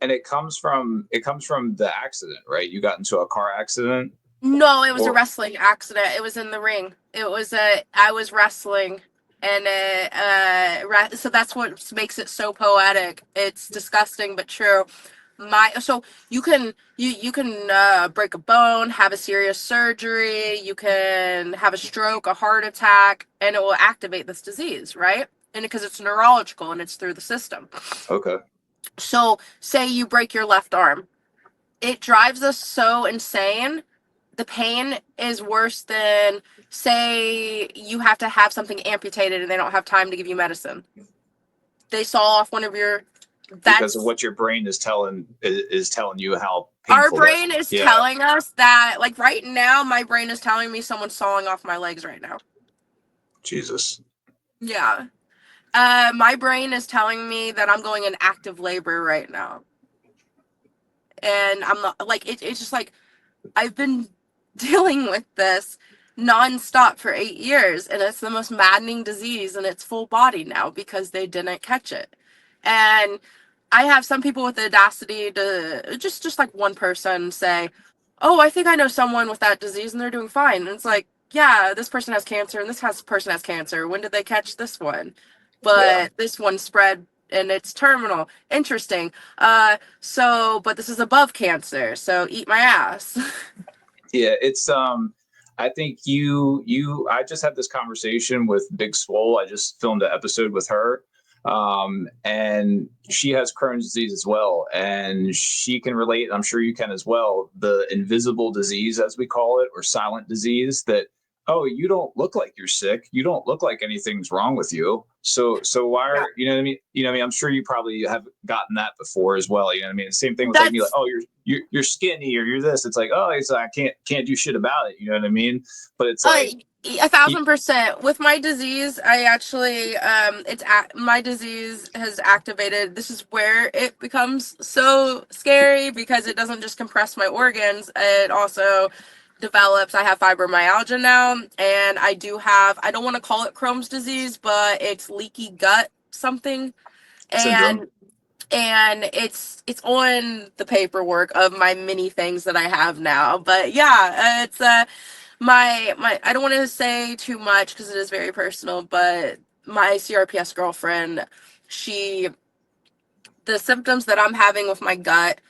and it comes from the accident, right? You got into a car accident, No, it was a or wrestling accident. It was in the ring. I was wrestling, and so that's what makes it so poetic. It's disgusting but true. So you can break a bone, have a serious surgery, you can have a stroke, a heart attack, and it will activate this disease, right? And because it's neurological and it's through the system. okay, So say you break your left arm, it drives us so insane. The pain is worse than, say, you have to have something amputated and they don't have time to give you medicine. They saw off one of your. because of That's what your brain is telling you how our painful that. brain is Yeah, telling us that, like right now, my brain is telling me someone's sawing off my legs right now. Jesus. Yeah. My brain is telling me that I'm going in active labor right now. And I'm not like it's just like I've been dealing with this nonstop for 8 years, and it's the most maddening disease, and it's full body now because they didn't catch it. And I have some people with the audacity to just like one person say, "Oh, I think I know someone with that disease, and they're doing fine." And it's like, yeah, this person has cancer, and person has cancer. When did they catch this one? Yeah. But this one spread and it's terminal. Interesting. But this is above cancer, so eat my ass. Yeah, it's I think I just had this conversation with Big Swole. I just filmed an episode with her. And she has Crohn's disease as well, and she can relate, I'm sure you can as well, the invisible disease, as we call it, or silent disease, that oh, you don't look like you're sick. You don't look like anything's wrong with you. So why are, you know what I mean? You know what I mean? I'm sure you probably have gotten that before as well. You know what I mean? The same thing with like me, like, oh, you're skinny or you're this. It's like, oh, it's like, I can't do shit about it. You know what I mean? But it's like 1,000%. With my disease, I actually my disease has activated. This is where it becomes so scary because it doesn't just compress my organs, it also develops. I have fibromyalgia now, and I don't want to call it Crohn's disease, but it's leaky gut something. syndrome. And it's on the paperwork of my many things that I have now. But yeah, it's my I don't want to say too much because it is very personal, but my CRPS girlfriend, the symptoms that I'm having with my gut,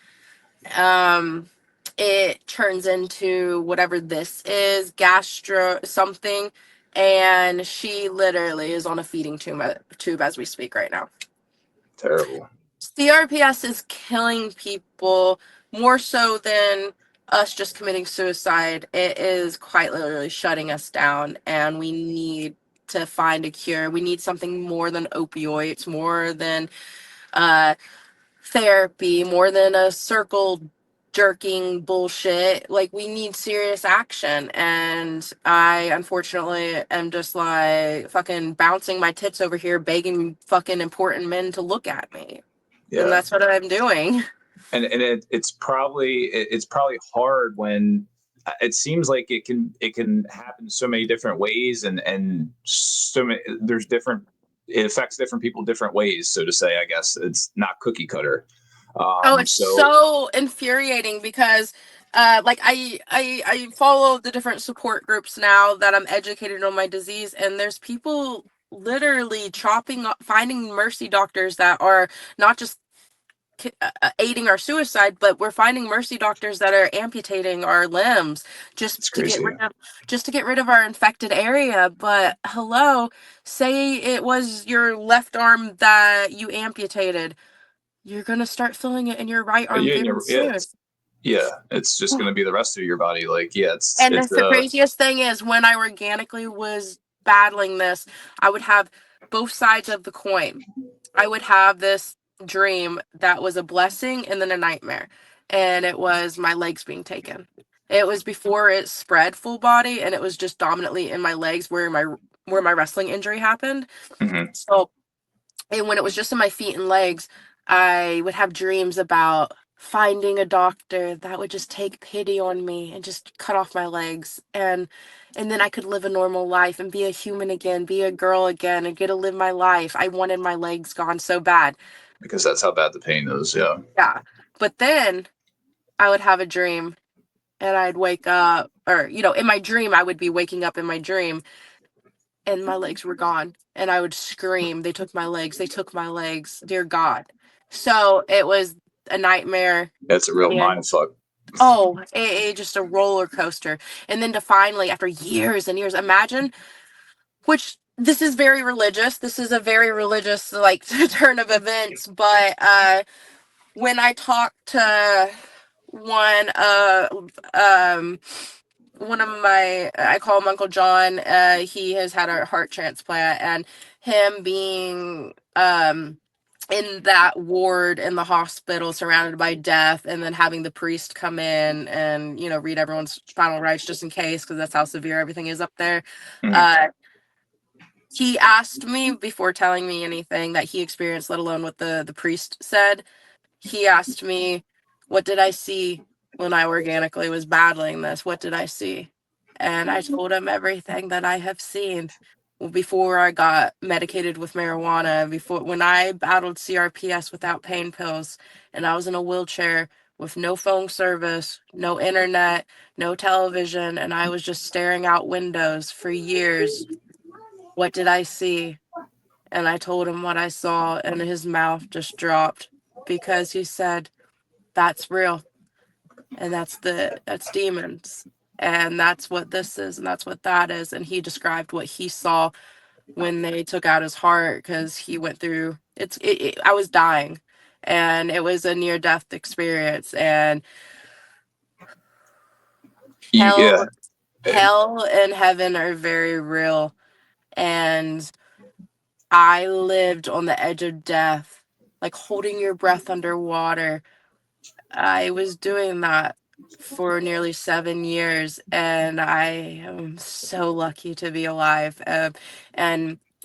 it turns into whatever this is, gastro something, and she literally is on a feeding tube as we speak right now. Terrible. CRPS is killing people more so than us just committing suicide. It is quite literally shutting us down, and we need to find a cure. We need something more than opioids, more than therapy, more than a circle jerking bullshit. Like, we need serious action, and I unfortunately am just like fucking bouncing my tits over here begging fucking important men to look at me. Yeah. And that's what I'm doing. And it's probably hard when it seems like it can happen so many different ways, and so many, it affects different people different ways, so to say. I guess it's not cookie cutter. It's so infuriating because like I follow the different support groups now that I'm educated on my disease, and there's people literally chopping up, finding mercy doctors that are not just aiding our suicide, but we're finding mercy doctors that are amputating our limbs just to get rid of our infected area. But hello, say it was your left arm that you amputated, you're gonna start feeling it in your right arm very soon. It's just gonna be the rest of your body. Like, And the craziest thing is, when I organically was battling this, I would have both sides of the coin. I would have this dream that was a blessing and then a nightmare. And it was my legs being taken. It was before it spread full body, and it was just dominantly in my legs where my wrestling injury happened. Mm-hmm. So, and when it was just in my feet and legs, I would have dreams about finding a doctor that would just take pity on me and just cut off my legs, and then I could live a normal life and be a human again, be a girl again, and get to live my life. I wanted my legs gone so bad. Because that's how bad the pain is, yeah. Yeah. But then I would have a dream, and I'd wake up, or in my dream I would be waking up in my dream, and my legs were gone, and I would scream, "They took my legs, they took my legs, dear God." So it was a nightmare. That's a real mind fuck. Oh, it just a roller coaster. And then to finally, after years and years, imagine, which this is very religious. This is a very religious like turn of events. But when I talked to one one of my, I call him Uncle John. He has had a heart transplant, and him being in that ward in the hospital surrounded by death, and then having the priest come in and read everyone's final rites just in case, because that's how severe everything is up there. Mm-hmm. He asked me, before telling me anything that he experienced, let alone what the priest said, he asked me, what did I see when I organically was battling this? What did I see? And I told him everything that I have seen before I got medicated with marijuana, when I battled CRPS without pain pills, and I was in a wheelchair with no phone service, no internet, no television, and I was just staring out windows for years. What did I see? And I told him what I saw, and his mouth just dropped, because he said, that's real, and that's demons, and that's what this is, and that's what that is. And he described what he saw when they took out his heart, because he went through I was dying, and it was a near-death experience, and hell, Hell and heaven are very real, and I lived on the edge of death, like holding your breath underwater. I was doing that for nearly 7 years, and I am so lucky to be alive. And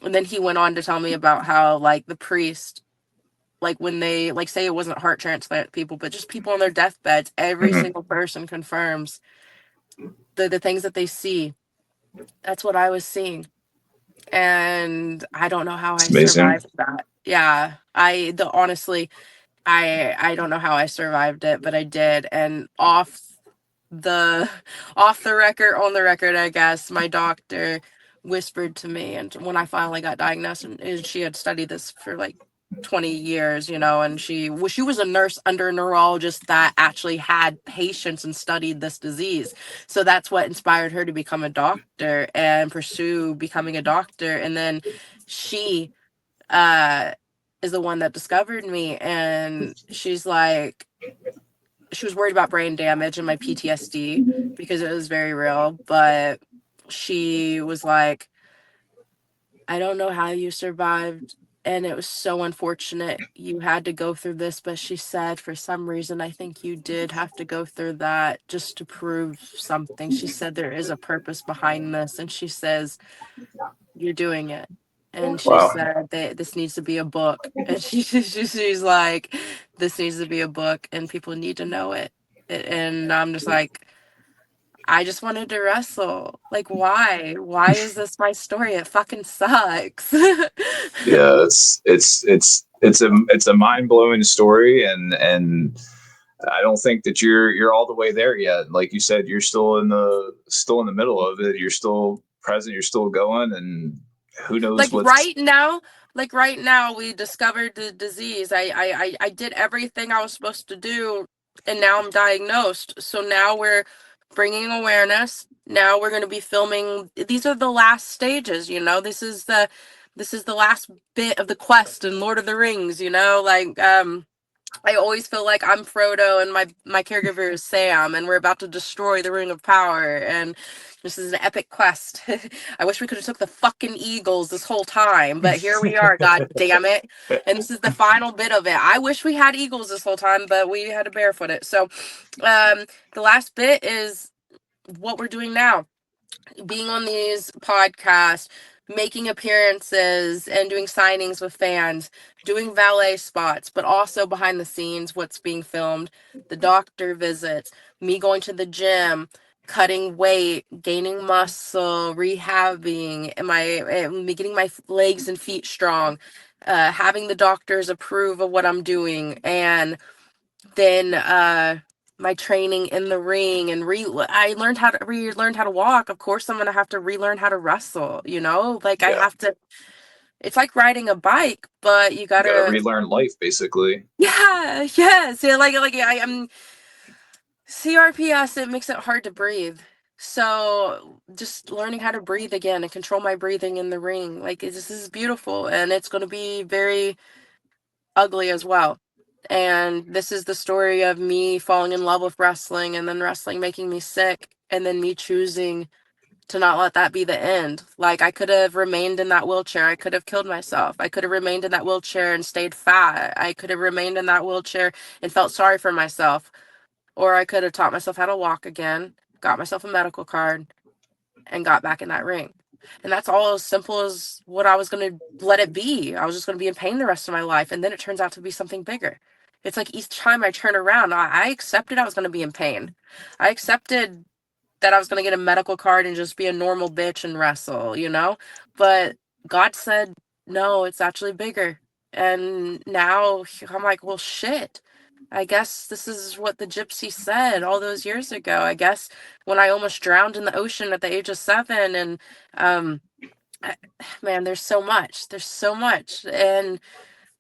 then he went on to tell me about how, like, the priest, like, when they, like, say it wasn't heart transplant people, but just people on their deathbeds, every single person confirms the things that they see. That's what I was seeing. And I don't know how It's I amazing. survived that. Yeah, honestly, I don't know how I survived it, but I did. And the off the record, on the record, I guess, my doctor whispered to me, and when I finally got diagnosed, and she had studied this for like 20 years, and she was a nurse under a neurologist that actually had patients and studied this disease. So that's what inspired her to become a doctor and pursue becoming a doctor. And then she uh is the one that discovered me, and she's like, she was worried about brain damage and my PTSD because it was very real, but she was like, I don't know how you survived, and it was so unfortunate you had to go through this, but she said for some reason I think you did have to go through that just to prove something. She said there is a purpose behind this, and she says you're doing it. And she Wow. said that this needs to be a book. And she's like, this needs to be a book and people need to know it. And I'm just like, I just wanted to wrestle. Like, why? Why is this my story? It fucking sucks. Yeah, it's a mind blowing story, and I don't think that you're all the way there yet. Like you said, you're still in the middle of it. You're still present. You're still going, and who knows like what's right now like right now we discovered the disease. I did everything I was supposed to do, and now I'm diagnosed. So now we're bringing awareness. Now we're going to be filming. These are the last stages, this is the last bit of the quest in Lord of the Rings, like I always feel like I'm Frodo and my caregiver is Sam, and we're about to destroy the Ring of Power, and this is an epic quest. I wish we could have took the fucking eagles this whole time, but here we are, god damn it. And this is the final bit of it. I wish we had eagles this whole time, but we had to barefoot it. So the last bit is what we're doing now, being on these podcasts, making appearances and doing signings with fans, doing valet spots, but also behind the scenes, what's being filmed, the doctor visits, me going to the gym, cutting weight, gaining muscle, rehabbing, me getting my legs and feet strong, having the doctors approve of what I'm doing, and then my training in the ring, and I learned how to relearn how to walk. Of course I'm gonna have to relearn how to wrestle, like I yeah. have to. It's like riding a bike, but you You got to gotta. relearn life, basically. Yeah, yes, yeah, like I'm CRPS. It makes it hard to breathe, so just learning how to breathe again and control my breathing in the ring, like this is beautiful, and it's going to be very ugly as well. And this is the story of me falling in love with wrestling, and then wrestling making me sick, and then me choosing to not let that be the end. Like, I could have remained in that wheelchair. I could have killed myself. I could have remained in that wheelchair and stayed fat. I could have remained in that wheelchair and felt sorry for myself. Or I could have taught myself how to walk again, got myself a medical card, and got back in that ring. And that's all as simple as what I was going to let it be. I was just going to be in pain the rest of my life. And then it turns out to be something bigger. It's like each time I turn around, I accepted I was going to be in pain. I accepted that I was going to get a medical card and just be a normal bitch and wrestle. But God said, no, it's actually bigger. And now I'm like, well, shit. I guess this is what the gypsy said all those years ago. I guess when I almost drowned in the ocean at the age of 7, and um man, there's so much. There's so much. And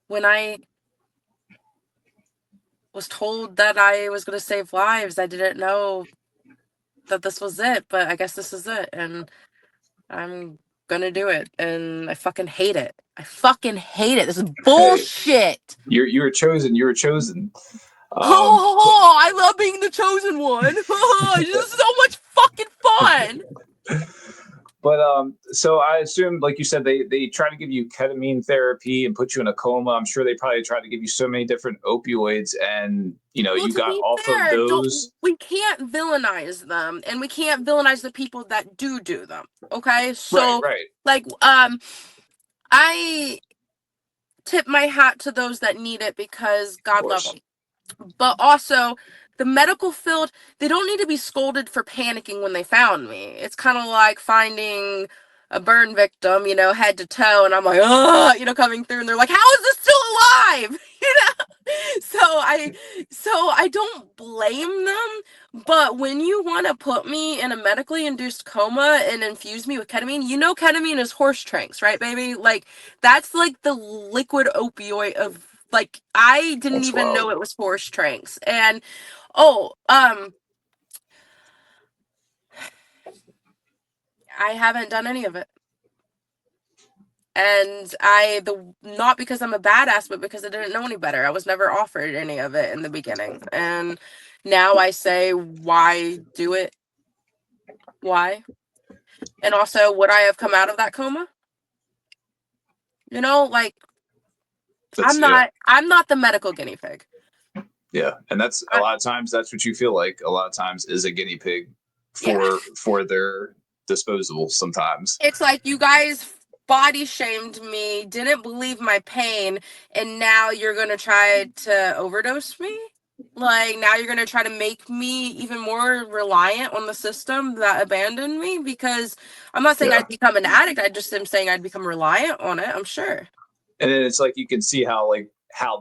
when I was told that I was going to save lives, I didn't know that this was it, but I guess this is it, and I'm gonna do it, and I fucking hate it. I fucking hate it. This is Hey, bullshit. you were chosen. You were chosen. Oh, I love being the chosen one. This is so much fucking on. But so I assume, like you said, they try to give you ketamine therapy and put you in a coma. I'm sure they probably tried to give you so many different opioids, and Well, you to got be off of fair, those. we can't villainize them, and we can't villainize the people that do them. Okay, so Right. like I tip my hat to those that need it because Of God love course. them. But also, the medical field, they don't need to be scolded for panicking when they found me. It's kind of like finding a burn victim, head to toe, and I'm like, oh, coming through, and they're like, how is this still alive? So I don't blame them, but when you want to put me in a medically induced coma and infuse me with ketamine, ketamine is horse tranks, right, baby? Like, that's like the liquid opioid of, like, I didn't That's even wild. know it was horse tranks. And I haven't done any of it. And not because I'm a badass, but because I didn't know any better. I was never offered any of it in the beginning. And now I say, why do it? Why? And also, would I have come out of that coma? Like, I'm not the medical guinea pig. Yeah, and that's a lot of times that's what you feel like. A lot of times is a guinea pig for their disposables. Sometimes it's like you guys body shamed me, didn't believe my pain, and now you're gonna try to overdose me. Like, now you're gonna try to make me even more reliant on the system that abandoned me, because I'm not saying I'd become an addict. I just am saying I'd become reliant on it. I'm sure. And then it's like you can see how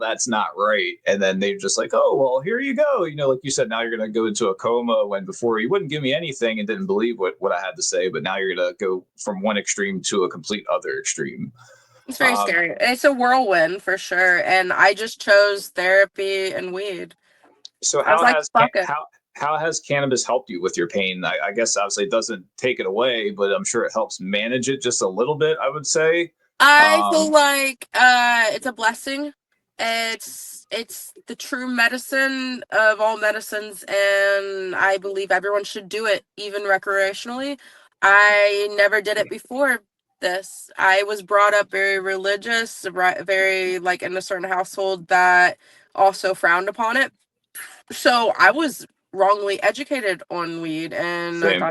that's not right, and then they're just like, oh well, here you go, like you said, now you're going to go into a coma, when before you wouldn't give me anything and didn't believe what I had to say, but now you're going to go from one extreme to a complete other extreme. It's very scary. It's a whirlwind for sure, and I just chose therapy and weed. So I was like, fuck it. how has cannabis helped you with your pain? I guess obviously it doesn't take it away, but I'm sure it helps manage it just a little bit, I would say. I feel like it's a blessing. It's the true medicine of all medicines, and I believe everyone should do it, even recreationally. I never did it before this. I was brought up very religious, very, like, in a certain household that also frowned upon it. So I was wrongly educated on weed, and Same.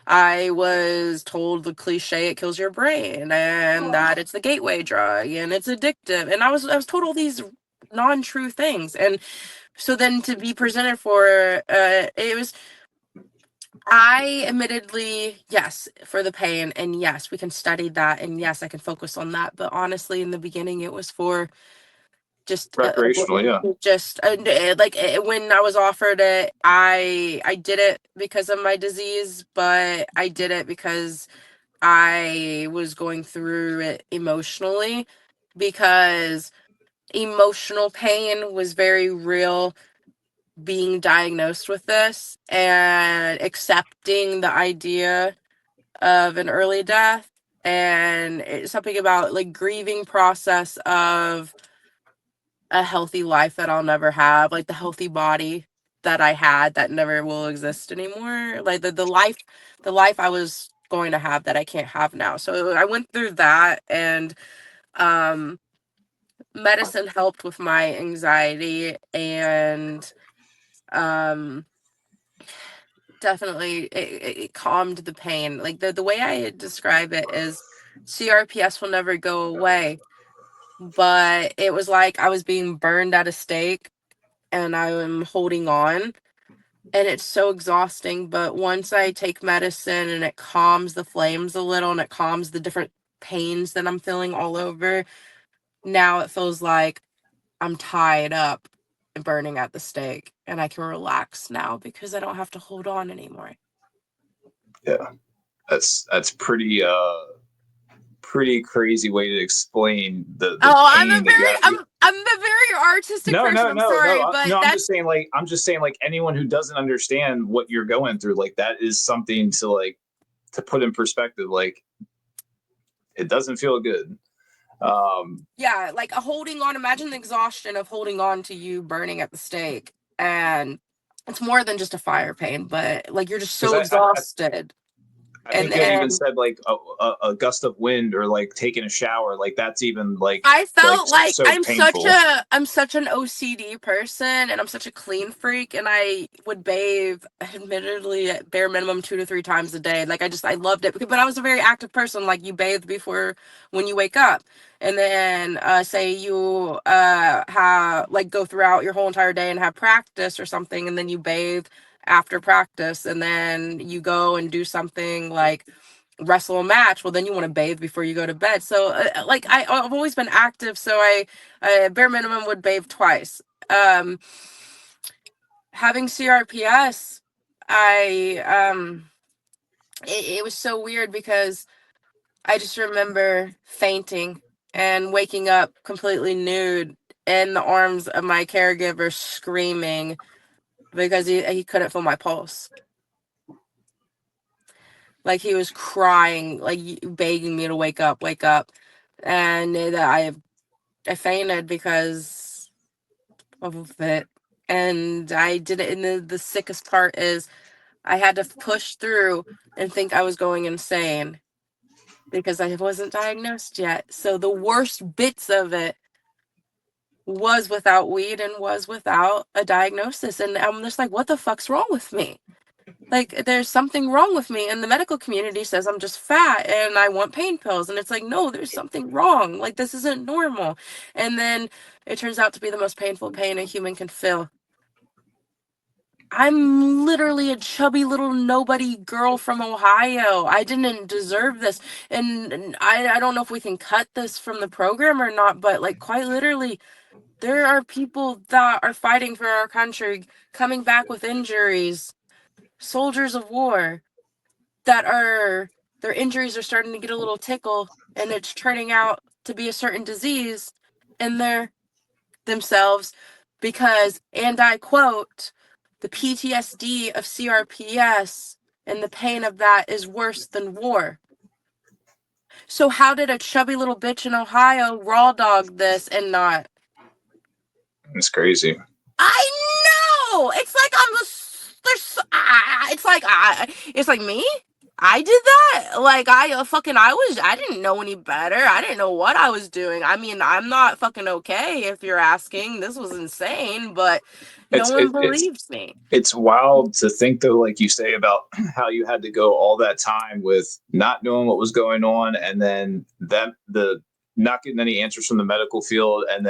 I was told the cliche, it kills your brain, and that it's the gateway drug, and it's addictive, and I was told all these non-true things. And so then to be presented for I admittedly, yes, for the pain, and yes, we can study that, and yes, I can focus on that, but honestly, in the beginning, it was for just Recreational, yeah. when I was offered it, I did it because of my disease, but I did it because I was going through it emotionally, because emotional pain was very real, being diagnosed with this and accepting the idea of an early death, and it's something about, like, grieving process of a healthy life that I'll never have, like the healthy body that I had that never will exist anymore, like the life I was going to have that I can't have now. So I went through that, and medicine helped with my anxiety, and definitely it calmed the pain. Like, the way I describe it is, CRPS will never go away, but it was like I was being burned at a stake and I'm holding on, and it's so exhausting. But once I take medicine and it calms the flames a little, and it calms the different pains that I'm feeling all over, now it feels like I'm tied up and burning at the stake, and I can relax now because I don't have to hold on anymore. Yeah, that's pretty crazy way to explain the pain I'm a very artistic person. I'm sorry, but no, I'm just saying like anyone who doesn't understand what you're going through, like, that is something to put in perspective. Like, it doesn't feel good. Yeah, like a holding on. Imagine the exhaustion of holding on to you burning at the stake, and it's more than just a fire pain, but like you're just so 'Cause exhausted. I think you had even said like a gust of wind or like taking a shower, like that's even like I felt like so painful. I'm such an OCD person, and I'm such a clean freak, and I would bathe, admittedly, at bare minimum 2 to 3 times a day. Like I loved it, but I was a very active person. Like you bathe before when you wake up, and then say you have like go throughout your whole entire day and have practice or something, and then you bathe after practice, and then you go and do something like wrestle a match. Well, then you want to bathe before you go to bed. So like I've always been active, so I bare minimum would bathe twice. Having CRPS, it was so weird because I just remember fainting and waking up completely nude in the arms of my caregiver, screaming because he couldn't feel my pulse. Like he was crying, like begging me to wake up, wake up. And I fainted because of it. And I did it. And the sickest part is I had to push through and think I was going insane because I wasn't diagnosed yet. So the worst bits of it was without weed and was without a diagnosis. And I'm just like, what the fuck's wrong with me? Like, there's something wrong with me, and the medical community says I'm just fat and I want pain pills. And it's like, no, there's something wrong. Like, this isn't normal. And then it turns out to be the most painful pain a human can feel. I'm literally a chubby little nobody girl from Ohio. I didn't deserve this. And I don't know if we can cut this from the program or not, but like, quite literally, there are people that are fighting for our country, coming back with injuries, soldiers of war, that are their injuries are starting to get a little tickle and it's turning out to be a certain disease in their themselves because, and I quote, the PTSD of CRPS and the pain of that is worse than war. So how did a chubby little bitch in Ohio raw dog this and not? It's crazy. I know. It's like it's like me. I did that. Like I didn't know any better. I didn't know what I was doing. I mean, I'm not fucking okay if you're asking. This was insane, but no one believes me. It's wild to think though, like you say about how you had to go all that time with not knowing what was going on, and then the not getting any answers from the medical field, and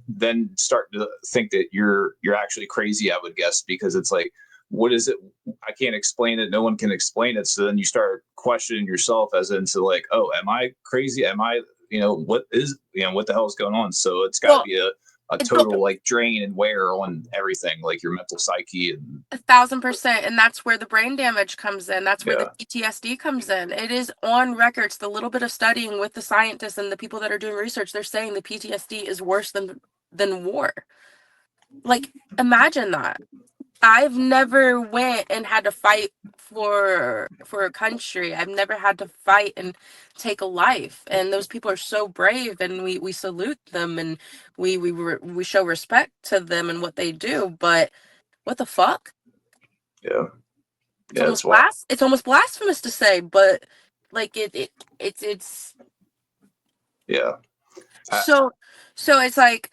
then start to think that you're actually crazy, I would guess, because it's like, what is it? I can't explain it. No one can explain it. So then you start questioning yourself as into like, oh, am I crazy? Am I, what the hell is going on? So it's got to be a total like drain and wear on everything, like your mental psyche. And 1,000%. And that's where the brain damage comes in. That's where the PTSD comes in. It is on records. The little bit of studying with the scientists and the people that are doing research, they're saying the PTSD is worse than war. Like, imagine that. I've never went and had to fight for a country. I've never had to fight and take a life. And those people are so brave, and we salute them, and we show respect to them and what they do. But what the fuck? Yeah. It's almost blasphemous to say, but like it's yeah. So it's like,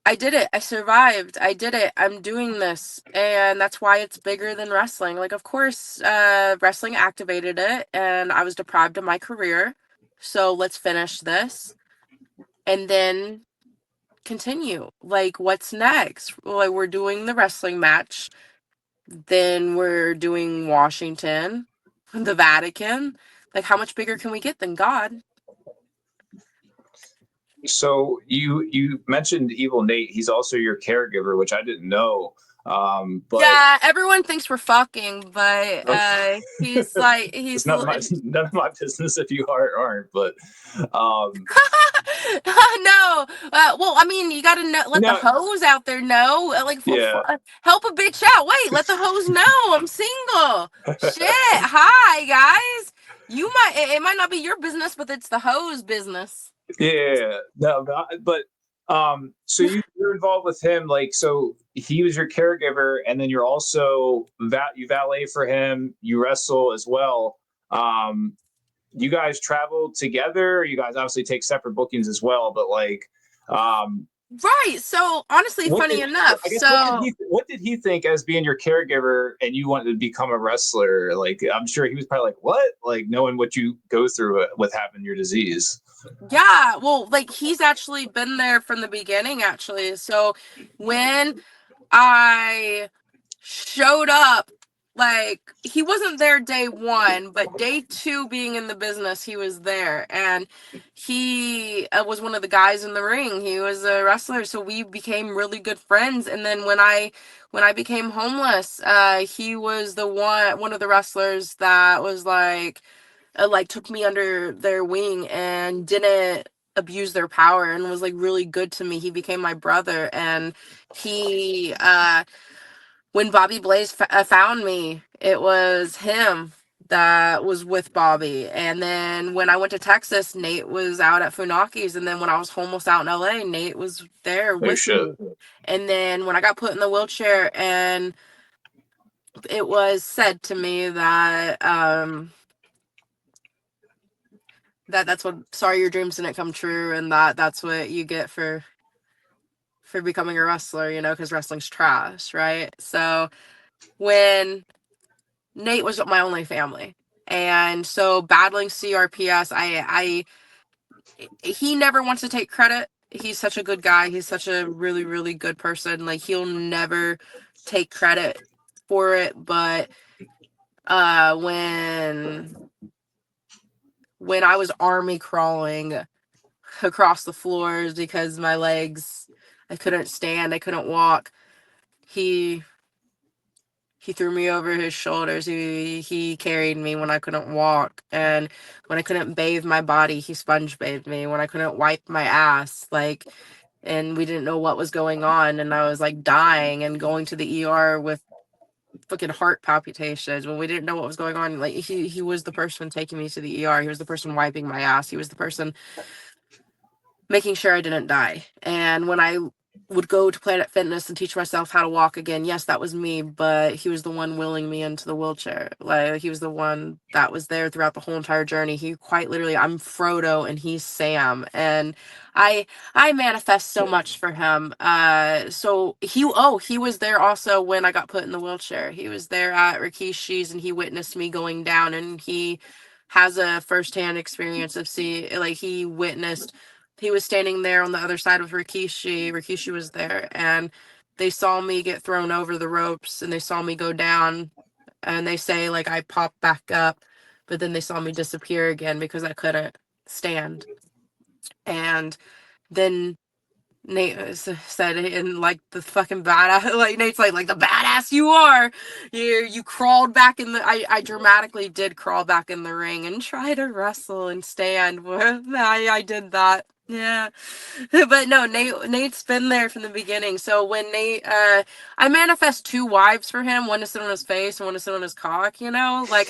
I did it. I survived. I did it. I'm doing this. And that's why it's bigger than wrestling. Like, of course, wrestling activated it, and I was deprived of my career. So let's finish this and then continue. Like, what's next? Like, we're doing the wrestling match. Then we're doing Washington, the Vatican. Like, how much bigger can we get than God? So you mentioned Evil Nate. He's also your caregiver, which I didn't know. But yeah, everyone thinks we're fucking, but he's like, he's none of my business if you are or aren't. But no. Well, I mean, you gotta know, let the hoes out there know. Like, help a bitch out. Wait, let the hoes know I'm single. Shit. Hi, guys. It might not be your business, but it's the hoes business. Yeah, no, but So you're involved with him, like, so he was your caregiver, and then you're also you valet for him, you wrestle as well. You guys travel together, you guys obviously take separate bookings as well, but like, Right. So honestly, funny enough. What did he think as being your caregiver and you wanted to become a wrestler? Like, I'm sure he was probably like, what? Like, knowing what you go through with having your disease. Yeah. Well, like, he's actually been there from the beginning, actually. So when I showed up, like, he wasn't there day one, but day two, being in the business, he was there, and he was one of the guys in the ring. He was a wrestler, so we became really good friends. And then when I became homeless, he was the one of the wrestlers that was like took me under their wing and didn't abuse their power and was like really good to me. He became my brother, and he when Bobby Blaze found me, it was him that was with Bobby. And then when I went to Texas, Nate was out at Funaki's. And then when I was homeless out in LA, Nate was there with me. And then when I got put in the wheelchair, and it was said to me that that's what, sorry your dreams didn't come true, and that's what you get for becoming a wrestler, you know, because wrestling's trash, right? So when Nate was my only family, and so battling CRPS, he never wants to take credit. He's such a good guy. He's such a really, really good person. Like, he'll never take credit for it. But when I was army crawling across the floors because my legs, I couldn't stand, I couldn't walk, he threw me over his shoulders. He carried me when I couldn't walk, and when I couldn't bathe my body, he sponge bathed me. When I couldn't wipe my ass, like, and we didn't know what was going on, and I was like dying and going to the ER with fucking heart palpitations when we didn't know what was going on. Like, he was the person taking me to the ER. He was the person wiping my ass. He was the person making sure I didn't die. And when I would go to Planet Fitness and teach myself how to walk again, yes, that was me, but he was the one willing me into the wheelchair. Like, he was the one that was there throughout the whole entire journey. He quite literally, I'm Frodo and he's Sam, and I manifest so much for him. So he was there also when I got put in the wheelchair. He was there at Rikishi's, and he witnessed me going down, and he has a firsthand experience of he was standing there on the other side of Rikishi. Rikishi was there, and they saw me get thrown over the ropes, and they saw me go down, and they say, like, I popped back up, but then they saw me disappear again because I couldn't stand. And then Nate said, and like the fucking badass, like Nate's like the badass you are, you crawled back in the, I dramatically did crawl back in the ring and try to wrestle and stand. I did that. Yeah. But no, Nate's been there from the beginning. So when Nate, I manifest two wives for him, one to sit on his face and one to sit on his cock, you know? Like,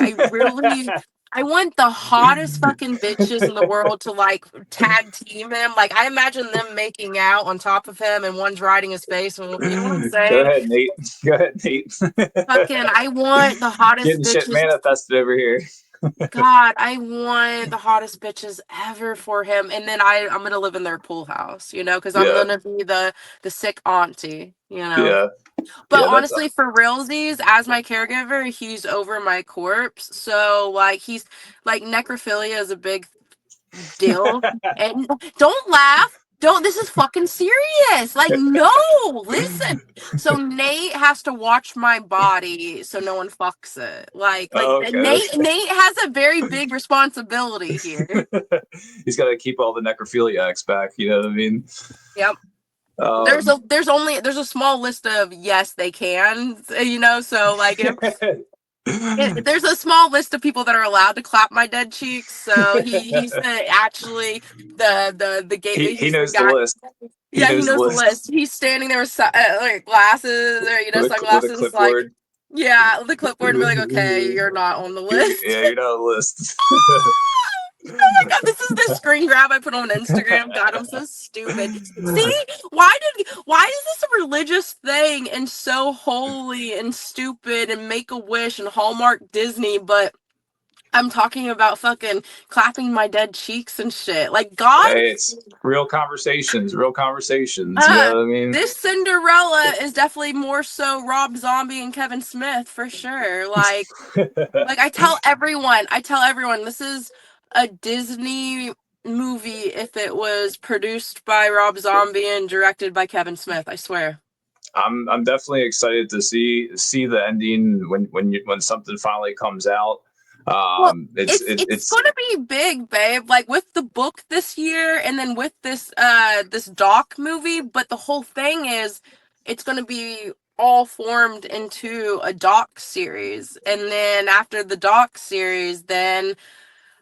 I want the hottest fucking bitches in the world to, like, tag team him. Like, I imagine them making out on top of him, and one's riding his face. And, you know what I'm saying? Go ahead, Nate. Fucking, I want the hottest Getting bitches. shit manifested over here. God, I want the hottest bitches ever for him. And then I'm gonna live in their pool house, you know, because I'm gonna be the sick auntie, you know. Yeah. But honestly, for realsies, as my caregiver, he's over my corpse. So, like, he's like, necrophilia is a big deal. And don't laugh. This is fucking serious. Like, no, listen. So Nate has to watch my body so no one fucks it. Nate has a very big responsibility here. He's got to keep all the necrophiliacs back. You know what I mean? Yep. There's a small list of yes they can, you know, so like there's a small list of people that are allowed to clap my dead cheeks. So he's actually the gate. He knows the list. He knows the list. He's standing there with like glasses or, you know, sunglasses, with a clipboard. like, yeah, with the clipboard, and be like, okay, you're not on the list. Yeah, you're not on the list. Oh my god, this screen grab I put on Instagram. God, I'm so stupid. See, why is this a religious thing and so holy and stupid and Make-A-Wish and Hallmark Disney, but I'm talking about fucking clapping my dead cheeks and shit. Like, God, Hey, it's real conversations. You know what I mean? this Cinderella is definitely more so Rob Zombie and Kevin Smith for sure. Like I tell everyone, this is a Disney movie if it was produced by Rob Zombie and directed by Kevin Smith, I swear. I'm definitely excited to see the ending when something finally comes out. Well, It's it's gonna be big, babe. Like with the book this year, and then with this doc movie. But the whole thing is, it's gonna be all formed into a doc series, and then after the doc series, then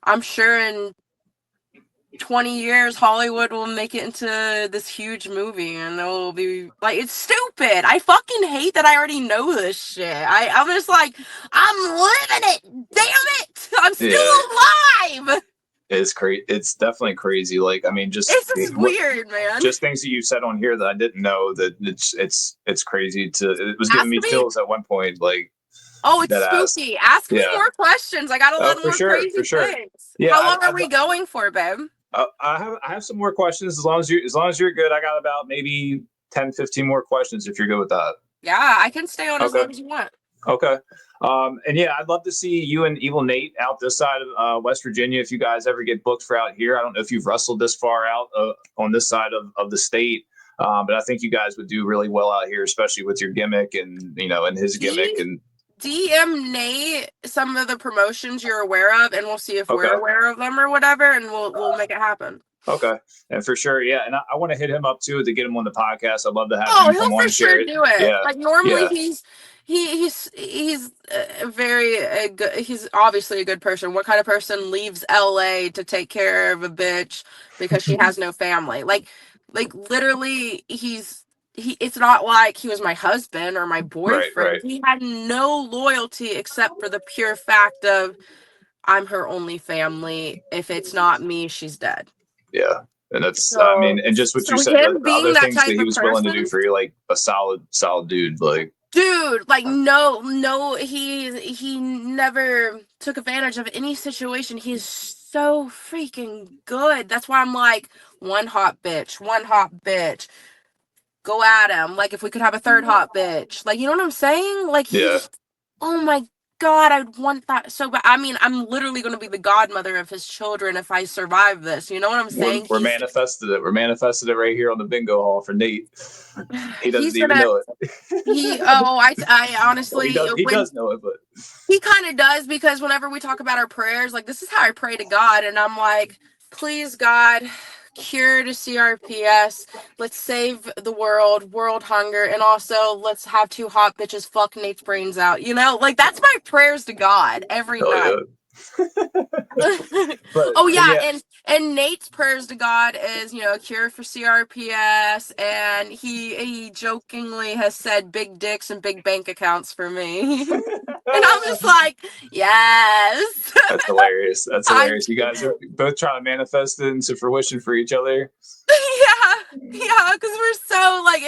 I'm sure in 20 years Hollywood will make it into this huge movie, and it'll be like, it's stupid. I fucking hate that I already know this shit. I'm just like, I'm living it. Damn it, I'm still alive. It's crazy. It's definitely crazy. Like, I mean, It's just weird, man. Just things that you said on here that I didn't know, that it's crazy it was giving me chills at one point. Like, oh, it's spooky. Ask me more questions. I got a lot more crazy things. Yeah, how long are we going for, babe? I have some more questions. As long as you're good, I got about maybe 10, 15 more questions if you're good with that. Yeah, I can stay on as long as you want. Okay. And yeah, I'd love to see you and Evil Nate out this side of West Virginia. If you guys ever get booked for out here, I don't know if you've wrestled this far out on this side of the state, but I think you guys would do really well out here, especially with your gimmick and his gimmick. And DM Nate some of the promotions you're aware of, and we'll see if we're aware of them or whatever, and we'll make it happen. Okay, and for sure, yeah, and I want to hit him up too to get him on the podcast. I'd love to have him he'll for sure do it. Yeah. Like normally he's good. He's obviously a good person. What kind of person leaves LA to take care of a bitch because she has no family? Like literally, it's not like he was my husband or my boyfriend. Right. He had no loyalty except for the pure fact of, I'm her only family. If it's not me, she's dead. Yeah. And that's, I mean, and just what you said, the other things that he was willing to do for you, like a solid dude, like. Dude, like no, he never took advantage of any situation. He's so freaking good. That's why I'm like, one hot bitch. Go at him. Like if we could have a third hot bitch. Like, you know what I'm saying? Like oh my God, I'd want that so bad. I mean, I'm literally going to be the godmother of his children if I survive this. You know what I'm saying? We're manifested it. We're manifested it right here on the bingo hall for Nate. He doesn't even know it. I honestly... he does know it, but... He kind of does, because whenever we talk about our prayers, like, this is how I pray to God, and I'm like, please, God, cure to CRPS. Let's save the world hunger, and also let's have two hot bitches fuck Nate's brains out. You know, like that's my prayers to God every night. And Nate's prayers to God is, a cure for CRPS, and he jokingly has said big dicks and big bank accounts for me. And I'm just like, yes. That's hilarious. You guys are both trying to manifest it into fruition for each other. Yeah, because we're so like,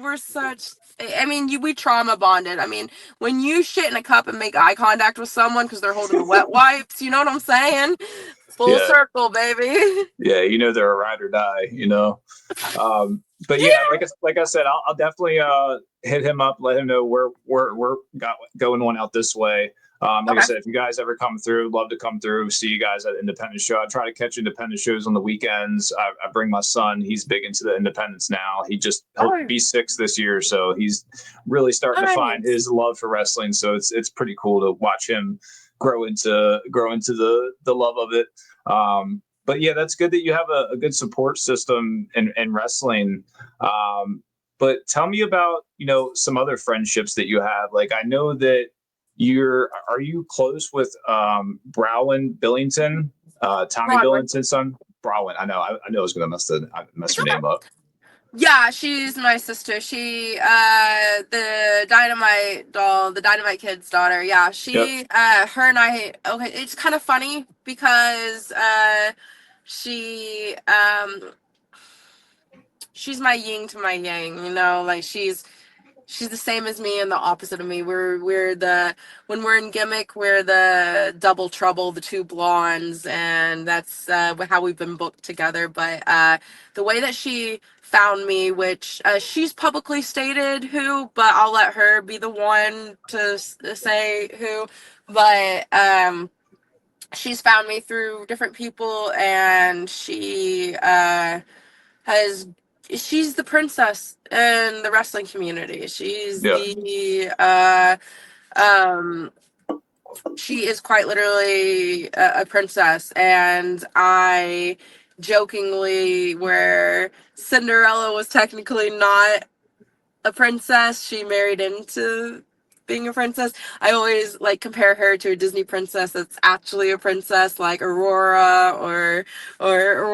we're such. I mean, we trauma bonded. I mean, when you shit in a cup and make eye contact with someone because they're holding the wet wipes, you know what I'm saying? Full circle, baby. Yeah, they're a ride or die. But like I said, I'll definitely hit him up, let him know we're going on out this way. Like I said, if you guys ever come through, love to come through, see you guys at independent show. I try to catch independent shows on the weekends. I bring my son. He's big into the independents now. He'll be 6 this year, so he's really starting to find his love for wrestling. So it's pretty cool to watch him grow into the love of it. But yeah, that's good that you have a good support system in wrestling. But tell me about, some other friendships that you have. Like, I know that are you close with Browen Billington, Tommy Billington's son? Browen. I know I was going to mess her name up. Yeah, she's my sister. She, the Dynamite doll, the Dynamite Kid's daughter. Yeah, Yep. she, her and I. Okay, it's kind of funny because, she, she's my yin to my yang. You know, like she's the same as me and the opposite of me. We're the when we're in gimmick, we're the double trouble, the two blondes, and that's how we've been booked together. But the way that she found me, which she's publicly stated who, but I'll let her be the one to say who. But she's found me through different people, and she has she's the princess in the wrestling community. She's Yeah. the she is quite literally a princess, and I jokingly, where Cinderella was technically not a princess, she married into being a princess. I always like compare her to a Disney princess that's actually a princess, like Aurora or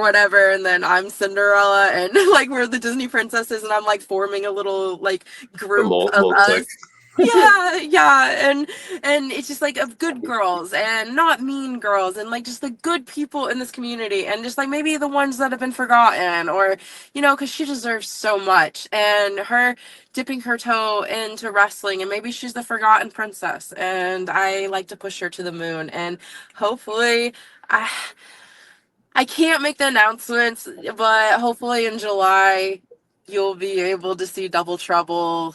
whatever, and then I'm Cinderella, and like we're the Disney princesses, and I'm like forming a little like A group of little clique. us. Yeah, and it's just like of good girls and not mean girls, and like just the good people in this community, and just like maybe the ones that have been forgotten, or you know, because she deserves so much, and her dipping her toe into wrestling, and maybe she's the forgotten princess, and I like to push her to the moon, and hopefully I can't make the announcements, but hopefully in July you'll be able to see Double Trouble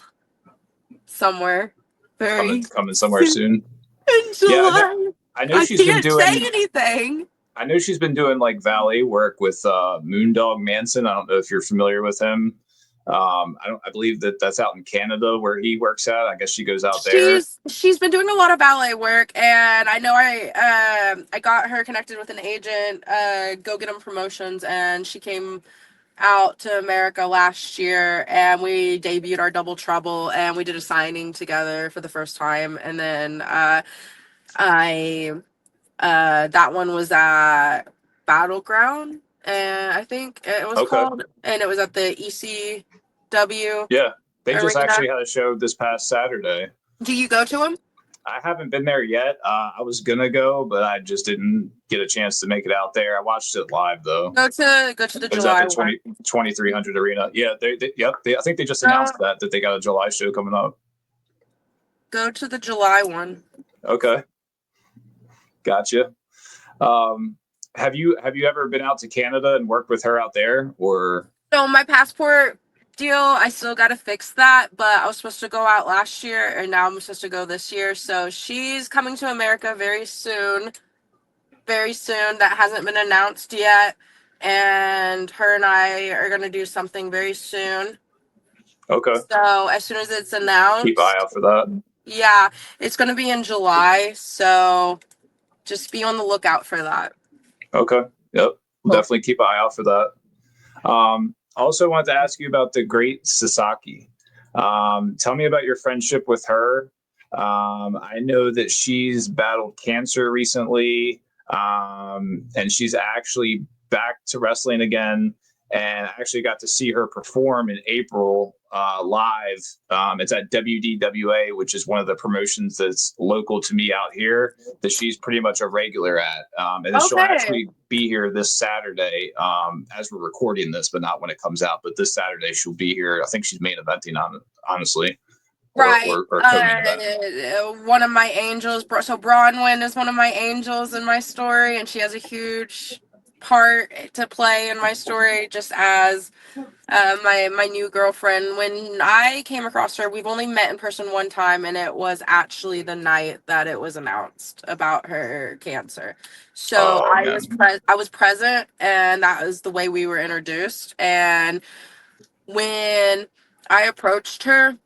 somewhere very Coming somewhere soon soon. in Yeah, July. I know I she's been can't say doing. anything. I know she's been doing like valet work with Moondog Manson. I don't know if you're familiar with him. I believe that's out in Canada where he works at. I guess she goes out there. She's been doing a lot of ballet work, and I know I got her connected with an agent, Go Get 'em Promotions, and she came out to America last year, and we debuted our Double Trouble, and we did a signing together for the first time, and then I that one was at Battleground, and I think it was Okay. called, and it was at the ECW Yeah, they just arena. actually had a show this past Saturday. Do you go to them? I haven't been there yet. I was gonna go, but I just didn't get a chance to make it out there. I watched it live though. Go to the It was at July the one. 2300 arena. Yeah, I think they just Go, announced that they got a July show coming up. go to the July one. Okay, gotcha. Have you ever been out to Canada and worked with her out there, or? So my passport deal, I still got to fix that, but I was supposed to go out last year, and now I'm supposed to go this year. So she's coming to America very soon. Very soon. That hasn't been announced yet. And her and I are going to do something very soon. Okay. So as soon as it's Keep an eye announced, out for that. yeah, it's going to be in July. So just be on the lookout for that. Okay. Yep. We'll Cool. definitely keep an eye out for that. I also wanted to ask you about the great Sasaki. Tell me about your friendship with her. I know that she's battled cancer recently, and she's actually back to wrestling again. And I actually got to see her perform in April live. It's at WDWA, which is one of the promotions that's local to me out here that she's pretty much a regular at. And then she'll actually be here this Saturday as we're recording this, but not when it comes out. But this Saturday she'll be here. I think she's main eventing on it, honestly. Right. Or co-main One of my angels. So Bronwyn is one of my angels in my story, and she has a huge part to play in my story, just as my new girlfriend. When I came across her, we've only met in person one time, and it was actually the night that it was announced about her cancer. So I was present, and that was the way we were introduced. And when I approached her,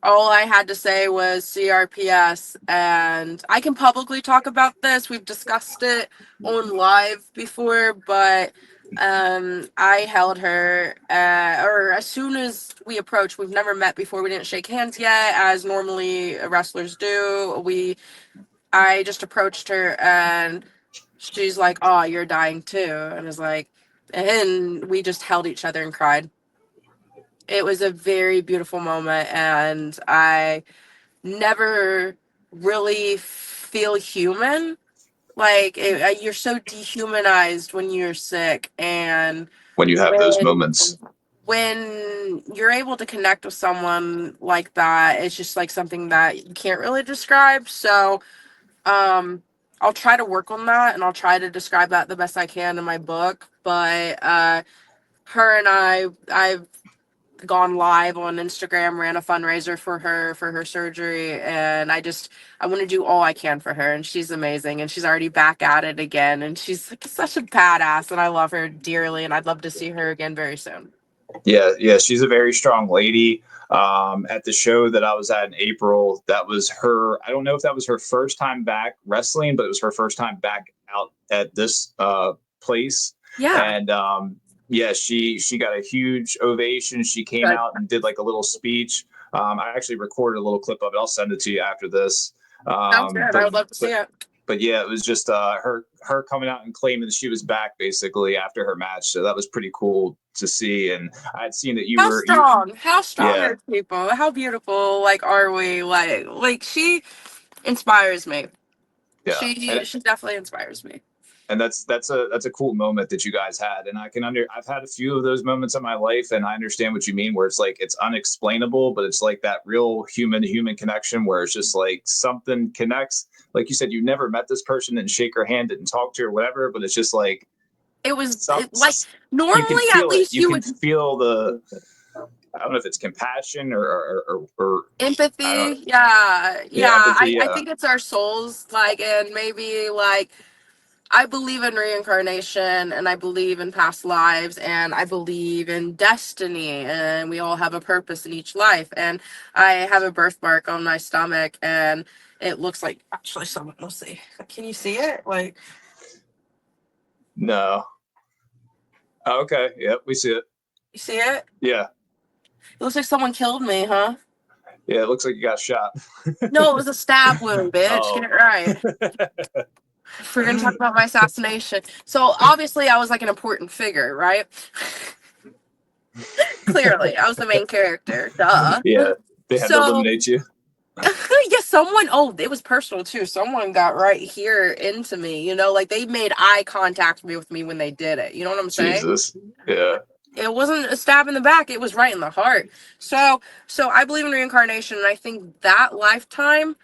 all I had to say was CRPS, and I can publicly talk about this. We've discussed it on live before, but I held her, or as soon as we approached, we've never met before. We didn't shake hands yet, as normally wrestlers do. I just approached her, and she's like, "Oh, you're dying too," and I was like, and we just held each other and cried. It was a very beautiful moment, and I never really feel human. Like you're so dehumanized when you're sick, and When you have those when moments. when you're able to connect with someone like that, it's just like something that you can't really describe. So I'll try to work on that, and I'll try to describe that the best I can in my book. But her and I've gone live on Instagram, ran a fundraiser for her surgery, and I want to do all I can for her, and she's amazing, and she's already back at it again, and she's like such a badass, and I love her dearly, and I'd love to see her again very soon. Yeah, she's a very strong lady. At the show that I was at in April, that was her. I don't know if that was her first time back wrestling, but it was her first time back out at this place. Yeah. And yeah, she got a huge ovation. She came Good. out and did like a little speech. I actually recorded a little clip of it. I'll send it to you after this. Sounds good. I would love to see it. But yeah, it was just her coming out and claiming that she was back basically after her match. So that was pretty cool to see. And I had seen that you How were strong? How strong yeah. are people? How beautiful like are we? Like she inspires me. Yeah, She definitely inspires me. and that's a cool moment that you guys had, and I've had a few of those moments in my life, and I understand what you mean, where it's like it's unexplainable, but it's like that real human to human connection where it's just like something connects. Like you said, you never met this person and shake her hand and talk to her, or whatever, but it's just like It was some, like you can normally at feel it. least You you can would feel the, I don't know if it's compassion or I don't know. empathy. Yeah. Yeah, empathy. I Yeah, think it's our souls, like, and maybe like I believe in reincarnation, and I believe in past lives, and I believe in destiny, and we all have a purpose in each life. And I have a birthmark on my stomach, and it looks like actually someone, let's see. Can you see it? Like, no. Oh, okay. Yep, we see it. you see it? Yeah. It looks like someone killed me, huh? Yeah, it looks like you got shot. No, it was a stab wound, bitch. Get Oh. it right. If we're gonna talk about my assassination. So obviously I was like an important figure, right? Clearly, I was the main character. Duh. Yeah, they had to So eliminate you. yeah, someone, oh, it was personal too. Someone got right here into me, like they made eye contact with me when they did it. You know what I'm saying? Jesus. Yeah. It wasn't a stab in the back, it was right in the heart. So I believe in reincarnation, and I think that lifetime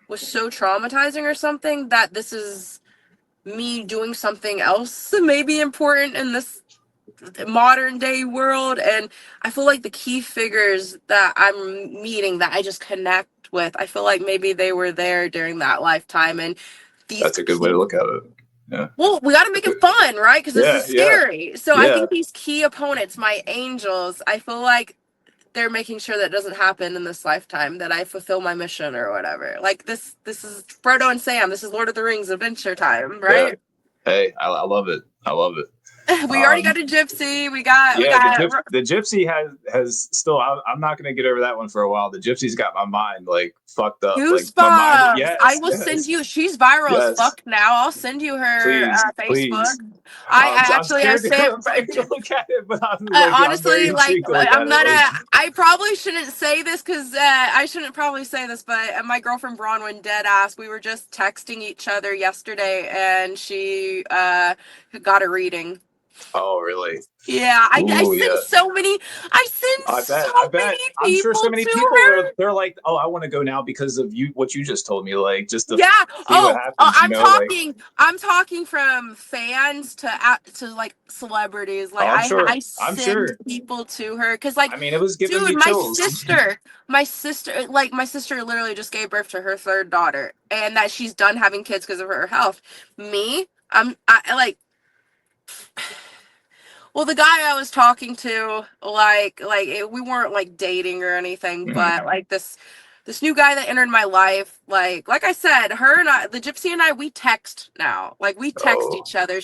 was so traumatizing or something that this is me doing something else maybe important in this modern day world. And I feel like the key figures that I'm meeting that I just connect with, I feel like maybe they were there during that lifetime. And these That's a good way to look at it. Yeah. well, we got to make it fun, right? Because this Yeah. is scary. So I Yeah. think these key opponents, my angels, I feel like they're making sure that doesn't happen in this lifetime, that I fulfill my mission or whatever. Like this is Frodo and Sam. This is Lord of the Rings adventure time, Yeah. right? Hey, I love it. I love it. We already got a gypsy. We got The gypsy has still. I'm not gonna get over that one for a while. The gypsy's got my mind like fucked up. Like my mind. Goosebumps. I Yes. will send Yes. you. She's viral as Yes. fuck now. I'll send you her Please. Facebook. Please. I I'm actually I scared to say go. I'm scared to look at it, but I'm very honestly, like intrigued to look at it. Like, I probably shouldn't say this because I shouldn't probably say this, but my girlfriend Bronwyn dead ass. We were just texting each other yesterday, and she got a reading. oh really? Yeah, I Ooh, sent yeah. so many. I sent I so bet. many I'm sure people so many to people her. they're like, oh, I want to go now because of you. What you just told me, like, just to Yeah. see what happens. You know, like, I'm talking from fans to like celebrities. Like oh, I I'm send sure. people to her because like, I mean, it was giving dude, me chills. my sister literally just gave birth to her third daughter, and that she's done having kids because of her health. Me, I like. Well, the guy I was talking to, we weren't like dating or anything, Mhm. but like this new guy that entered my life, like I said, her and I, the gypsy and I, we text now. Like we text Oh, each other.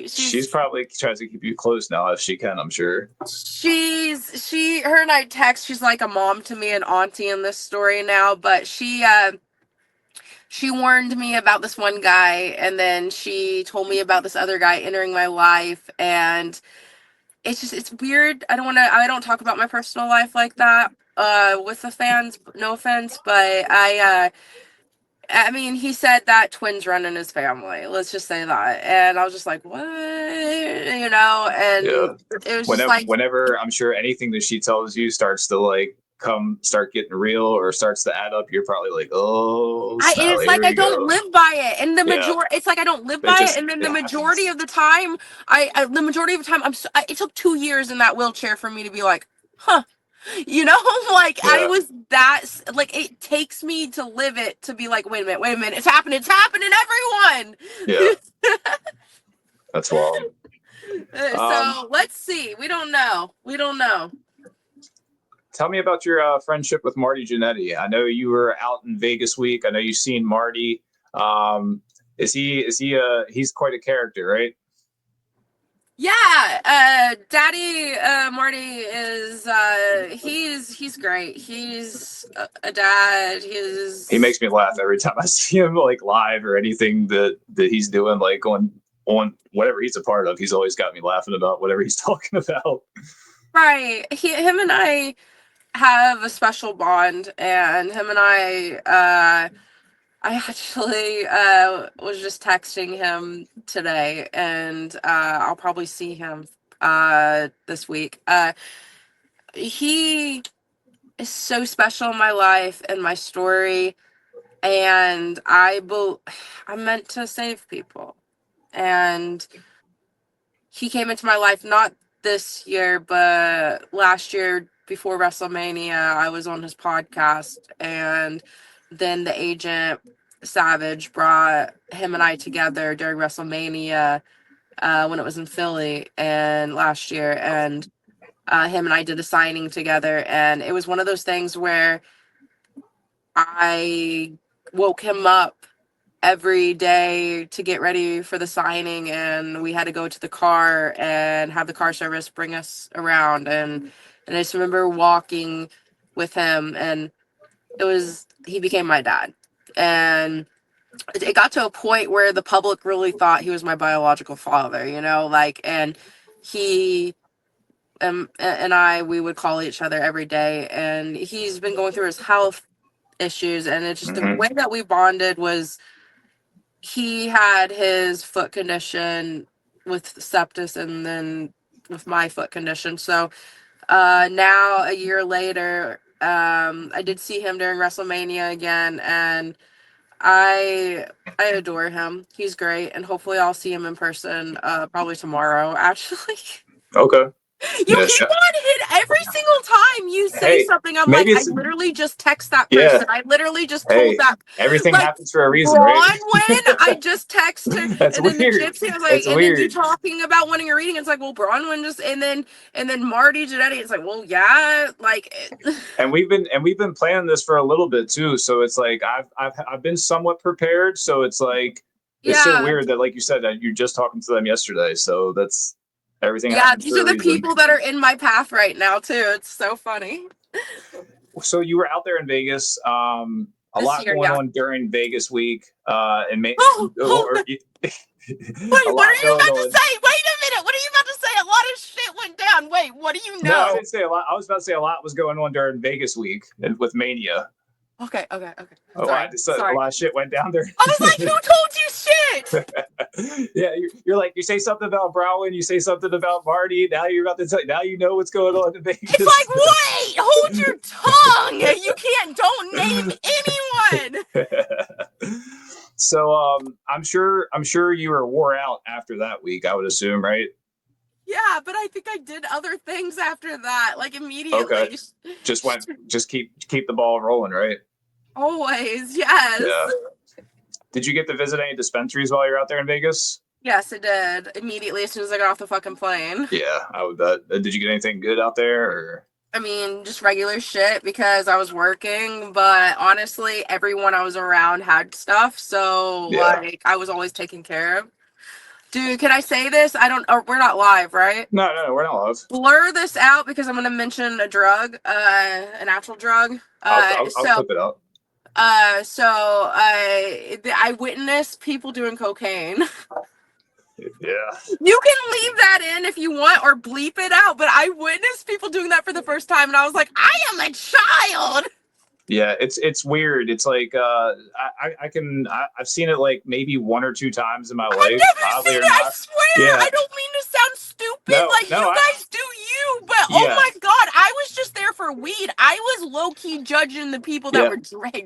she's probably tries to keep you close now if she can. I'm sure. Her and I text. She's like a mom to me, an auntie in this story now, but she warned me about this one guy, and then she told me about this other guy entering my life, and it's weird. I don't talk about my personal life like that with the fans, no offense, but I mean, he said that twins run in his family. Let's just say that. And I was just like, what? And it was just like, whenever I'm sure anything that she tells you starts to like start getting real or starts to add up, you're probably like, oh, it's here like I we don't go. live by it. And it's like I don't live by it. And then the majority of the time, it took 2 years in that wheelchair for me to be like, huh. Like I was like, it takes me to live it to be like, wait a minute, it's happening, everyone. Yeah. That's wild. So let's see. We don't know. Tell me about your friendship with Marty Jannetty. I know you were out in Vegas week. I know you've seen Marty. He's quite a character, right? Yeah, Daddy Marty is he's great. He's a dad. He makes me laugh every time I see him like live or anything that he's doing, like on whatever he's a part of. He's always got me laughing about whatever he's talking about. Right. Him and I have a special bond, and him and I actually was just texting him today, and I'll probably see him this week. He is so special in my life and my story, and I'm meant to save people. And he came into my life not this year, but last year before WrestleMania. I was on his podcast, and then the agent Savage brought him and I together during WrestleMania when it was in Philly and last year, and him and I did a signing together, and it was one of those things where I woke him up every day to get ready for the signing, and we had to go to the car and have the car service bring us around, and I just remember walking with him, and he became my dad. And it got to a point where the public really thought he was my biological father, and he and we would call each other every day, and he's been going through his health issues, and it's just the way that we bonded was he had his foot condition with sepsis, and then with my foot condition. So now a year later, I did see him during WrestleMania again, and I adore him. He's great, and hopefully I'll see him in person probably tomorrow, actually. Okay. You keep on hit every single time you say something. I'm like, I literally just text that person. I literally just told that. Everything happens for a reason, right? Bronwyn, I just texted. That's and then weird. The gypsy was like, and then you talking about wanting a reading. It's like, well, Bronwyn just, and then Marty Jannetty. It's like, well, yeah, like. And we've been planning this for a little bit too. So it's like I've been somewhat prepared. So it's like it's so weird that, like you said, that you're just talking to them yesterday. So that's. Everything. Yeah, these are the people that are in my path right now too. It's so funny. So you were out there in Vegas. A lot going on during Vegas week. And Wait, what are you about to say? Wait a minute. What are you about to say? A lot of shit went down. Wait, what do you know? No, I didn't say a lot. I was about to say a lot was going on during Vegas week with Mania. Okay. Sorry. A lot of shit went down there. I was like, who told you shit? Yeah, you're like, you say something about Bronwyn, you say something about Marty. Now you're about to tell. Now you know what's going on in Vegas. It's like, wait, hold your tongue. You don't name anyone. So I'm sure you were wore out after that week. I would assume, right? Yeah, but I think I did other things after that, like immediately. Okay. Just keep the ball rolling, right? Always, yes. Yeah. Did you get to visit any dispensaries while you're out there in Vegas? Yes, it did. Immediately as soon as I got off the fucking plane. Yeah, I would bet. Did you get anything good out there, or? I mean, just regular shit because I was working, but honestly, everyone I was around had stuff, so like I was always taken care of. Dude, can I say this? We're not live, right? No, we're not live. Blur this out because I'm going to mention a drug, an actual drug. I'll clip it out. So I witnessed people doing cocaine. Yeah. You can leave that in if you want or bleep it out, but I witnessed people doing that for the first time, and I was like, I am a child. Yeah, it's weird. It's like I've seen it like maybe 1 or 2 times in my I've life, never oddly seen or it. I not. swear. Yeah. I don't mean to sound stupid. No, Like, no, you guys do you, but oh yeah. my God, I was just there for weed. I was low key judging the people that Yeah. were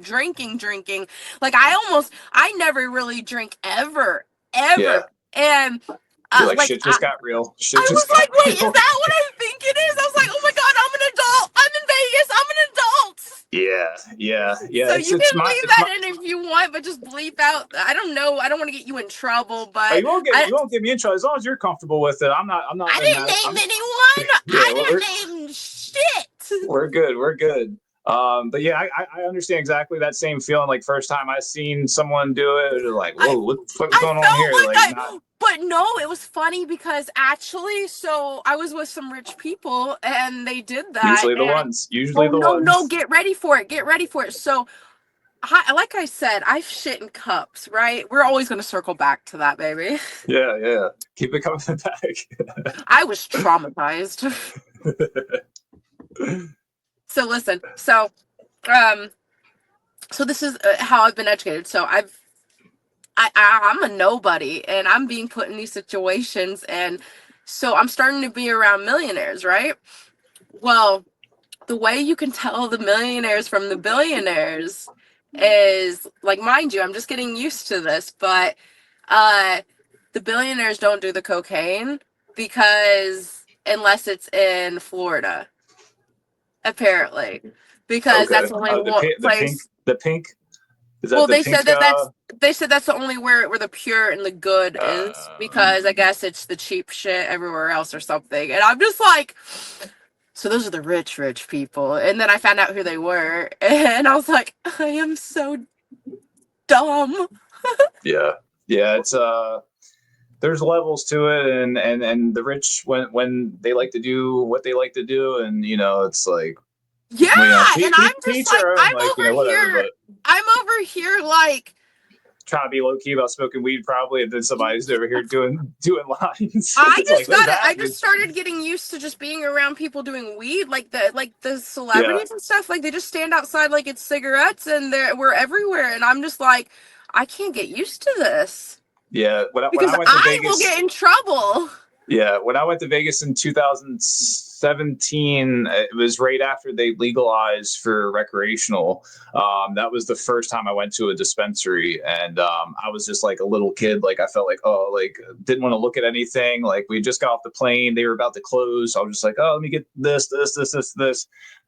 drinking. Like, I never really drink ever. Yeah. And, You're like, like, shit just got real. Shit I was just got like, wait, is real. that what I think it is? I was like, oh my God, I'm an adult. I'm in Vegas. I'm an adult. Yeah. So you can leave It's my. that in if you want, but just bleep out. I don't know. I don't want to get you in trouble, Oh, but you won't get me in trouble as long as you're comfortable with it. I'm not I in didn't that. name anyone. Yeah, I didn't name shit. we're good. We're good. But yeah, I understand exactly that same feeling. Like first time I seen someone do it, like, I whoa, what the fuck is I going on felt here? like Like, not. but no, it was funny because actually, so I was with some rich people and they did that. Usually the And ones. Usually oh the no, ones. get ready for it. Get ready for it. So like I said, I've shit in cups, right? We're always going to circle back to that, baby. Yeah. Keep it coming back. I was traumatized. So listen, um, so this is how I've been educated. So I'm a nobody, and I'm being put in these situations, and so I'm starting to be around millionaires, right? Well, the way you can tell the millionaires from the billionaires is like, mind you, I'm just getting used to this, but uh the billionaires don't do the cocaine because unless it's in Florida, apparently, because Okay. that's the only one place. The pink. Is that Well, the pink? they said that's the only where the pure and the good is, because I guess it's the cheap shit everywhere else or something. And I'm just like, so those are the rich people. And then I found out who they were, and I was like, I am so dumb. Yeah. It's there's levels to it, and the rich when they like to do what they like to do, and it's like, Yeah, and I'm just teach like, their own, like, whatever. But I'm over here like, trying to be low key about smoking weed probably, and then somebody's over here doing lines. I It's just like, what is got it. I happening? just started getting used to just being around people doing weed, like the Yeah, celebrities and stuff. Like they just stand outside like it's cigarettes, and we're everywhere. And I'm just like, I can't get used to this yeah. When because I went to I will Vegas, get in trouble. yeah, when I went to Vegas in 2017, it was right after they legalized for recreational. That was the first time I went to a dispensary, and I was just like a little kid. Like I felt like, oh, like didn't want to look at anything. Like we just got off the plane, they were about to close. So I was just like, oh, let me get this.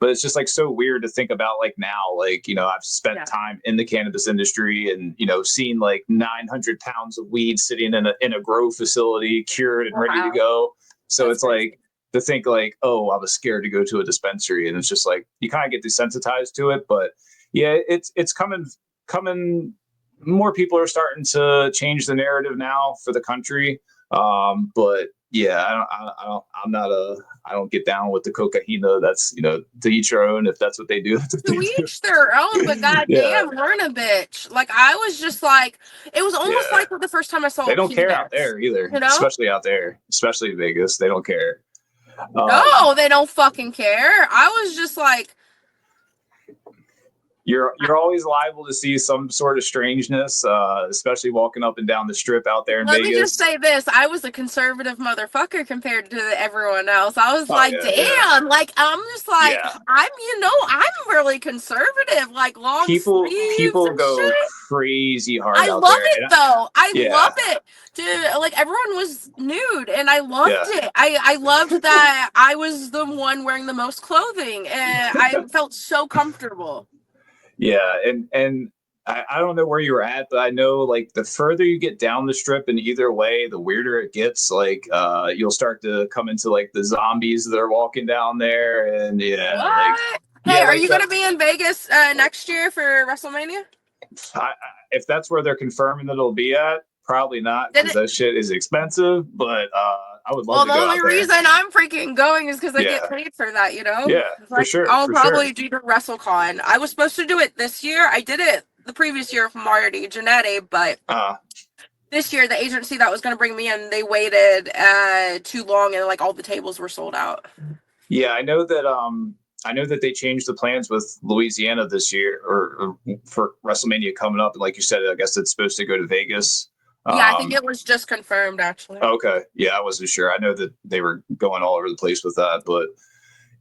But it's just like so weird to think about. Like now, like I've spent time in the cannabis industry, and seen like 900 pounds of weed sitting in a grow facility, cured and ready to go. So That's it's crazy. like to think like, oh, I was scared to go to a dispensary, and it's just like you kind of get desensitized to it. But yeah, it's coming. More people are starting to change the narrative now for the country. But yeah, I don't get down with the cocaina. That's to each their own. If that's what they do, that's what they To do. each their own, but Yeah, goddamn, we're in a bitch. Like I was just like, it was almost yeah. like the first time I saw They a don't care out penis. there either, You know? especially out there, especially in Vegas. They don't care. No, they don't fucking care. I was just like, You're always liable to see some sort of strangeness, especially walking up and down the strip out there in let me just Vegas. say this. I was a conservative motherfucker compared to everyone else. I was Oh like, yeah. damn. Like, I'm just like, Yeah. I'm really conservative. Like, long sleeves People and go shit. crazy hard I out love there. it, though. I Yeah. love it. Dude, like, everyone was nude, and I loved Yeah. it. I loved that I was the one wearing the most clothing, and I felt so comfortable. Yeah. And I don't know where you were at, but I know like the further you get down the strip in either way, the weirder it gets. Like you'll start to come into like the zombies that are walking down there, and What? Hey, are like you going to be in Vegas next year for WrestleMania? if that's where they're confirming that it'll be at, probably not, Did because it? that shit is expensive. But I would love Well, to the go only out there. reason I'm freaking going is because I get Yeah, paid for that, you know? yeah, for Like, sure, I'll for sure. probably do the WrestleCon. I was supposed to do it this year. I did it the previous year with Marty Jannetty, but This year, the agency that was going to bring me in, they waited too long, and like all the tables were sold out. Yeah, I know that. I know that they changed the plans with Louisiana this year, or for WrestleMania coming up. And like you said, I guess it's supposed to go to Vegas. Yeah, I think it was just confirmed, actually. Okay, yeah, I wasn't sure. I know that they were going all over the place with that, but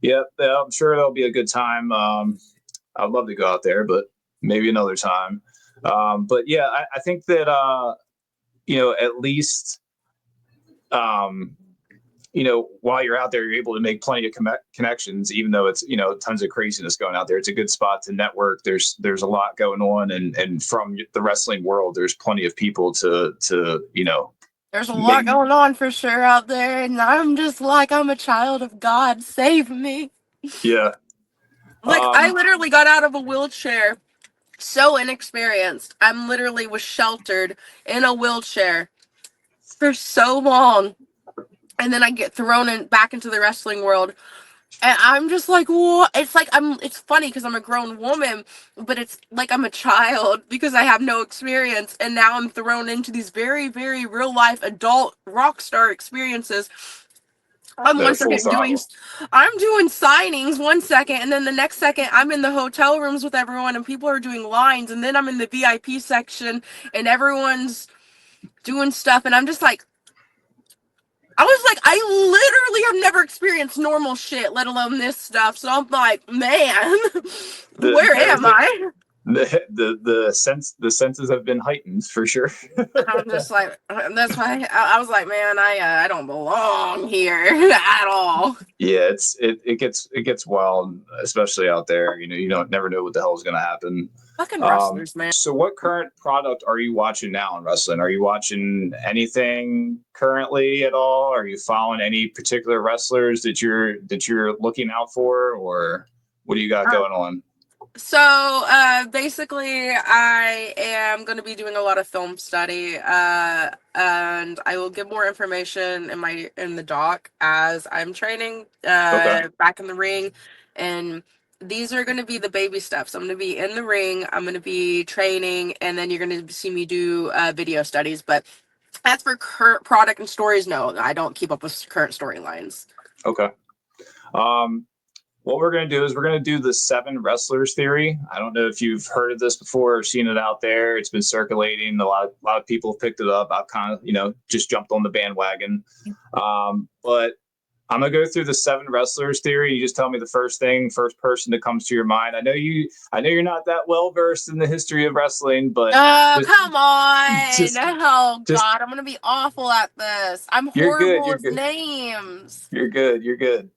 yeah, I'm sure it'll be a good time. I'd love to go out there, but maybe another time. But yeah, I think that at least while you're out there, you're able to make plenty of connections, even though it's, tons of craziness going out there. It's a good spot to network. There's a lot going on. And from the wrestling world, there's plenty of people to There's a lot going on for sure out there. And I'm just like, I'm a child of God. Save me. Yeah. Like, I literally got out of a wheelchair so inexperienced. I'm literally was sheltered in a wheelchair for so long. And then I get thrown back into the wrestling world. And I'm just like, what? It's like, it's funny because I'm a grown woman, but it's like I'm a child because I have no experience. And now I'm thrown into these very, very real life adult rock star experiences. I'm doing signings 1 second, and then the next second I'm in the hotel rooms with everyone and people are doing lines, and then I'm in the VIP section and everyone's doing stuff, and I'm just like, I literally have never experienced normal shit, let alone this stuff. So I'm like, man, where am I? The senses have been heightened for sure. I'm just like, that's why I was like, man, I don't belong here at all. Yeah, it gets wild, especially out there. You don't never know what the hell is going to happen. Fucking wrestlers, man. So what current product are you watching now in wrestling? Are you watching anything currently at all? Are you following any particular wrestlers that you're looking out for, or what do you got going on? So basically, I am going to be doing a lot of film study, and I will give more information in the doc as I'm training back in the ring. And these are going to be the baby steps. I'm going to be in the ring, I'm going to be training, and then you're going to see me do video studies. But as for current product and stories, no, I don't keep up with current storylines. Okay. What we're going to do is we're going to do the 7 wrestlers theory. I don't know if you've heard of this before or seen it out there. It's been circulating. A lot of people have picked it up. I've kind of, just jumped on the bandwagon. But I'm going to go through the 7 wrestlers theory. You just tell me the first person that comes to your mind. I know you're not that well versed in the history of wrestling, but come on. God, I'm going to be awful at this. I'm horrible with names. You're good. You're going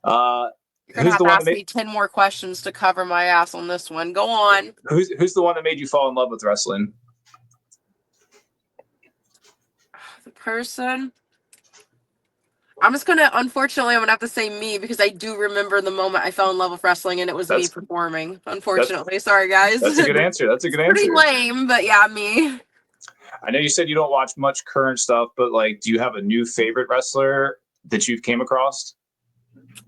to have to ask me 10 more questions to cover my ass on this one. Go on. Who's the one that made you fall in love with wrestling? The person? I'm just going to, unfortunately, I'm going to have to say me because I do remember the moment I fell in love with wrestling and it was me performing. Unfortunately. Sorry, guys. That's a good answer. Pretty lame, but yeah, me. I know you said you don't watch much current stuff, but do you have a new favorite wrestler that you've came across?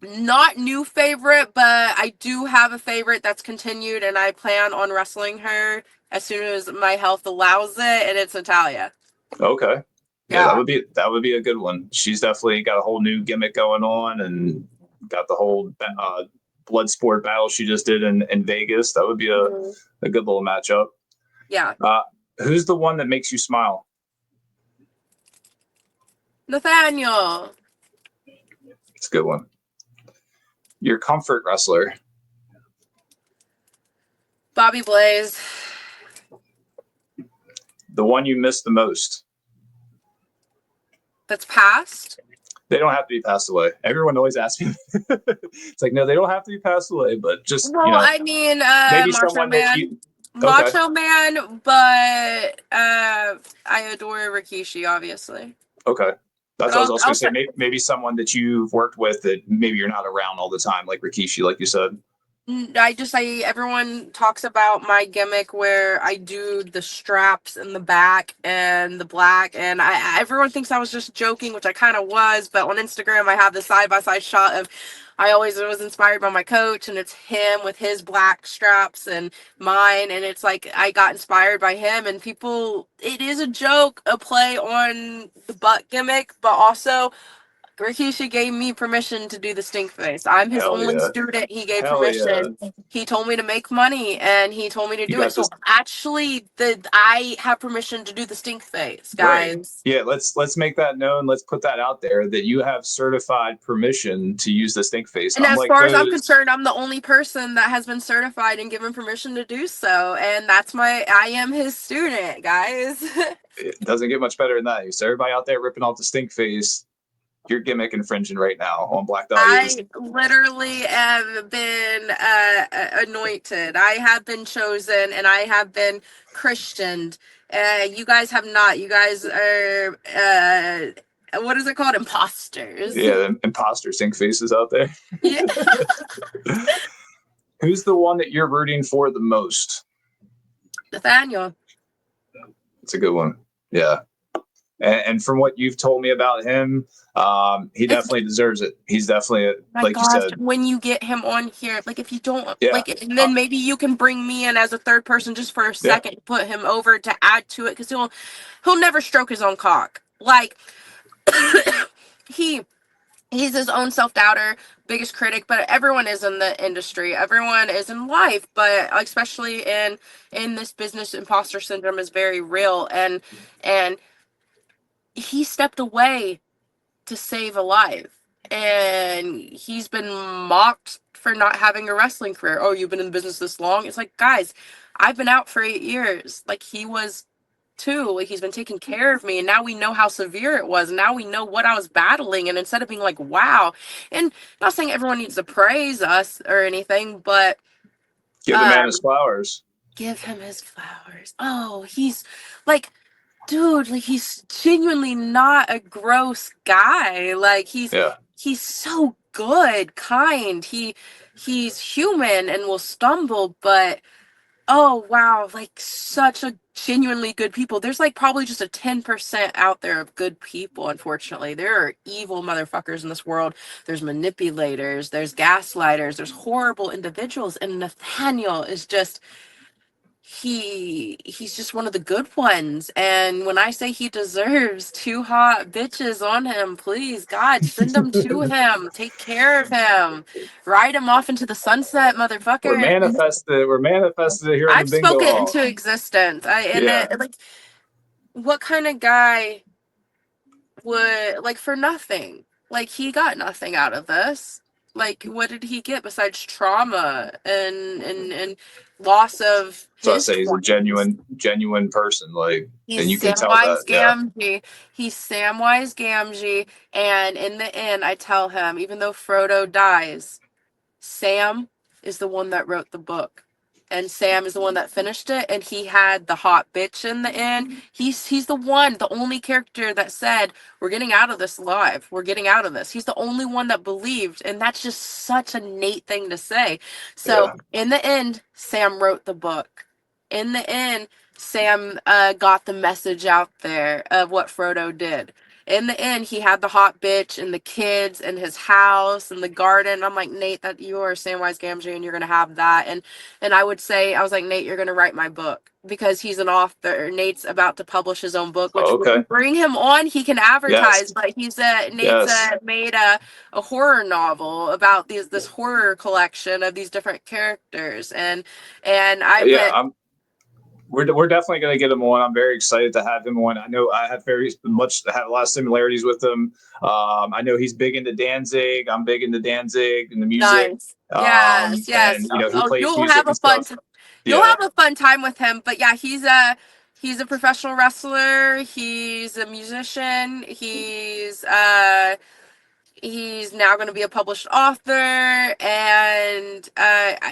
Not new favorite, but I do have a favorite that's continued, and I plan on wrestling her as soon as my health allows it, and it's Natalia. Okay. Yeah, that would be a good one. She's definitely got a whole new gimmick going on, and got the whole blood sport battle she just did in Vegas. That would be a good little matchup. Yeah. Who's the one that makes you smile? Nathaniel. It's a good one. Your comfort wrestler? Bobby Blaze. The one you miss the most? That's passed? They don't have to be passed away. Everyone always asks me. It's like, no, they don't have to be passed away, but just, I mean, maybe Macho someone Man. that you... Macho Man, but I adore Rikishi, obviously. Okay. That's what I was also going to say. Maybe someone that you've worked with that maybe you're not around all the time, like Rikishi, like you said. Everyone talks about my gimmick where I do the straps in the back and the black, and everyone thinks I was just joking, which I kind of was, but on Instagram I have the side-by-side shot of I always was inspired by my coach, and it's him with his black straps and mine, and it's like I got inspired by him, and people, it is a joke, a play on the butt gimmick, but also Rikishi gave me permission to do the stink face. I'm his Hell only yeah. student. He gave Hell yeah. permission. He told me to make money, and he told me to You do it. got So this. actually, I have permission to do the stink face, Great. guys. Yeah, let's make that known. Let's put that out there that you have certified permission to use the stink face. And as Unlike far as I'm those, concerned, I'm the only person that has been certified and given permission to do so. And I am his student, guys. it doesn't get much better than that. So everybody out there ripping off the stink face, you're gimmick infringing right now on Black Dahlia's. I literally have been anointed. I have been chosen, and I have been Christianed. You guys have not. You guys are, what is it called? Imposters. Yeah, imposter stink faces out there. Yeah. Who's the one that you're rooting for the most? Nathaniel. It's a good one. Yeah. And from what you've told me about him, he definitely deserves it. He's definitely, My like gosh, you said. when you get him on here, like if you don't Yeah. like, and then maybe you can bring me in as a third person just for a second, to put him over to add to it, because he'll never stroke his own cock. Like he's his own self-doubter, biggest critic, but everyone is in the industry, everyone is in life, but especially in this business, imposter syndrome is very real, and he stepped away to save a life, and he's been mocked for not having a wrestling career. Oh, you've been in the business this long? It's like, guys, I've been out for 8 years. Like, he was too. Like, he's been taking care of me, and now we know how severe it was. Now we know what I was battling, and instead of being like, wow, and not saying everyone needs to praise us or anything, but Give the man his flowers. give him his flowers. Oh, he's like, dude, like, he's genuinely not a gross guy. Like, he's so good, kind. He's human and will stumble, but oh wow, like, such a genuinely good people. There's like probably just a 10% out there of good people, unfortunately. There are evil motherfuckers in this world. There's manipulators, there's gaslighters, there's horrible individuals, and Nathaniel is just, he's just one of the good ones. And when I say he deserves 2 hot bitches on him, please God, send them to him, take care of him, ride him off into the sunset, motherfucker. We're manifested here in I've the bingo spoken hall. into existence. Like, what kind of guy would, like, for nothing, like, he got nothing out of this. Like, what did he get besides trauma and loss of So I his say he's a 20s? genuine person. Like, and you He's can tell that. Samwise Yeah. Gamgee. He's Samwise Gamgee. And in the end, I tell him, even though Frodo dies, Sam is the one that wrote the book. And Sam is the one that finished it, and he had the hot bitch in the end. He's the one, the only character that said, we're getting out of this alive. We're getting out of this. He's the only one that believed, and that's just such a Nate thing to say. So in the end, Sam wrote the book. In the end, Sam got the message out there of what Frodo did. In the end, he had the hot bitch and the kids and his house and the garden. I'm like, Nate, that you are Samwise Gamgee, and you're gonna have that. And I would say, I was like, Nate, you're gonna write my book, because he's an author. Nate's about to publish his own book, which when we bring him on, he can advertise. But he's made a horror novel about this horror collection of these different characters, and we're definitely going to get him on. I'm very excited to have him on. I know I have a lot of similarities with him. I know he's big into Danzig. I'm big into Danzig and the music. Nice. Yes. And he plays you'll music have a and fun stuff. You'll have a fun time with him. But yeah, he's a professional wrestler. He's a musician. He's now going to be a published author, and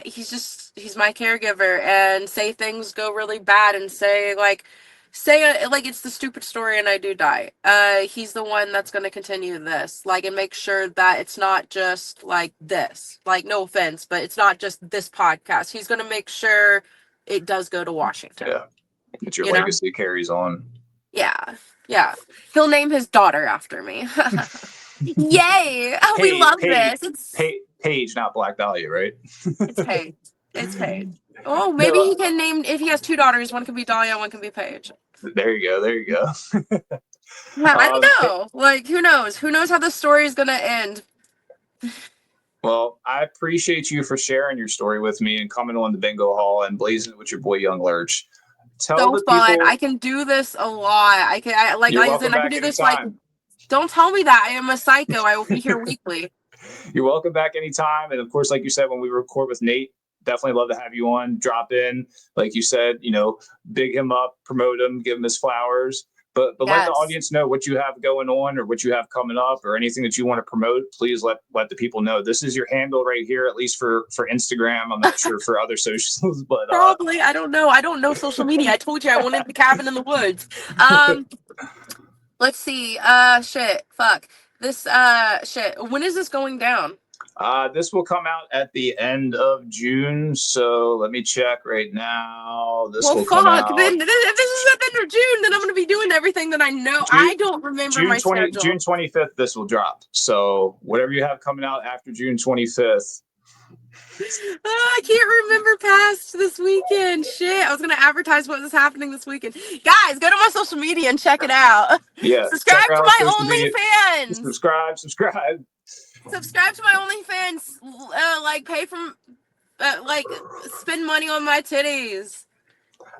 he's my caregiver. And say things go really bad, and say say like it's the stupid story and I do die. He's the one that's going to continue this, like, and make sure that it's not just like this, like, no offense, but it's not just this podcast. He's going to make sure it does go to Washington. Yeah, that your legacy carries on. Yeah, he'll name his daughter after me. Yay! We love this. It's Paige, not Black Dahlia, right? It's Paige. Oh, maybe he can name, if he has two daughters, one can be Dahlia, one can be Paige. There you go. I don't know. Like, who knows? Who knows how the story is going to end? Well, I appreciate you for sharing your story with me and coming on the Bingo Hall and blazing it with your boy Younglurch. Tell the fun. people, I can do this a lot. I can do this anytime. like. Don't tell me that. I am a psycho. I will be here weekly. You're welcome back anytime. And of course, like you said, when we record with Nate, definitely love to have you on. Drop in, like you said, big him up, promote him, give him his flowers. But let the audience know what you have going on or what you have coming up or anything that you want to promote. Please let the people know. This is your handle right here, at least for Instagram. I'm not sure for other socials, but probably. I don't know. I don't know social media. I told you I wanted the cabin in the woods. Let's see. Fuck. This When is this going down? This will come out at the end of June. So let me check right now. This will come out. Then if this is at the end of June, then I'm going to be doing everything that I know. I don't remember my schedule. June 25th, this will drop. So whatever you have coming out after June 25th. I can't remember past this weekend. Shit. I was going to advertise what was happening this weekend. Guys, go to my social media and check it out. Yeah. Subscribe to my OnlyFans. Subscribe. Subscribe to my OnlyFans. Pay from, spend money on my titties.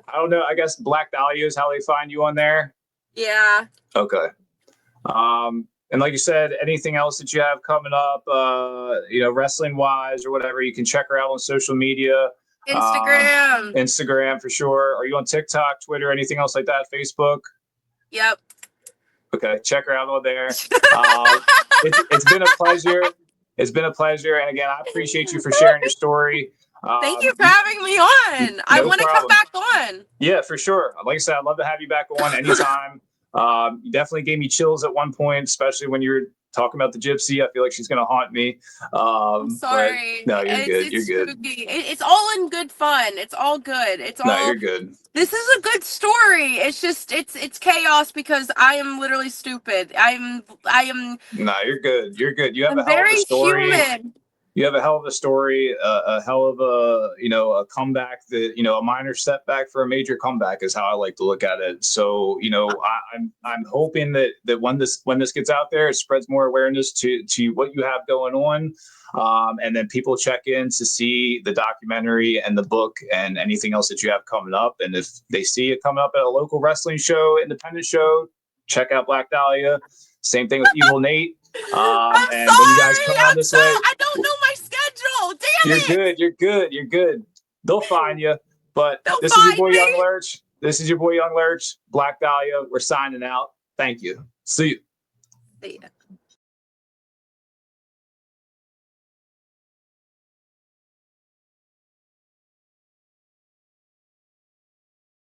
I don't know. I guess Black Dahlia is how they find you on there. Yeah. Okay. And like you said, anything else that you have coming up, wrestling wise or whatever, you can check her out on social media. Instagram for sure. Are you on TikTok, Twitter, anything else like that? Facebook? Yep. Okay, check her out on there. It's been a pleasure. It's been a pleasure. And again, I appreciate you for sharing your story. Thank you for having me on. I want to come back on. Yeah, for sure. Like I said, I'd love to have you back on anytime. You definitely gave me chills at one point, especially when you were talking about the gypsy. I feel like she's going to haunt me. I'm sorry. No, you're good. You're good. Spooky. It's all in good fun. It's all good. No, you're good. This is a good story. It's just it's chaos because I am literally stupid. I am. No, you're good. You're good. You have I'm a hell of a story. Human. You have a hell of a story, a hell of a comeback that, a minor setback for a major comeback is how I like to look at it. So, I'm hoping that when this gets out there, it spreads more awareness to what you have going on. And then people check in to see the documentary and the book and anything else that you have coming up. And if they see it coming up at a local wrestling show, independent show, check out Black Dahlia. Same thing with Evil Nate. And when you guys come on this way, I don't know my schedule. Damn it. You're good. They'll find you. But this is your boy Younglurch. This is your boy Younglurch. Black Dahlia. We're signing out. Thank you. See you. See ya.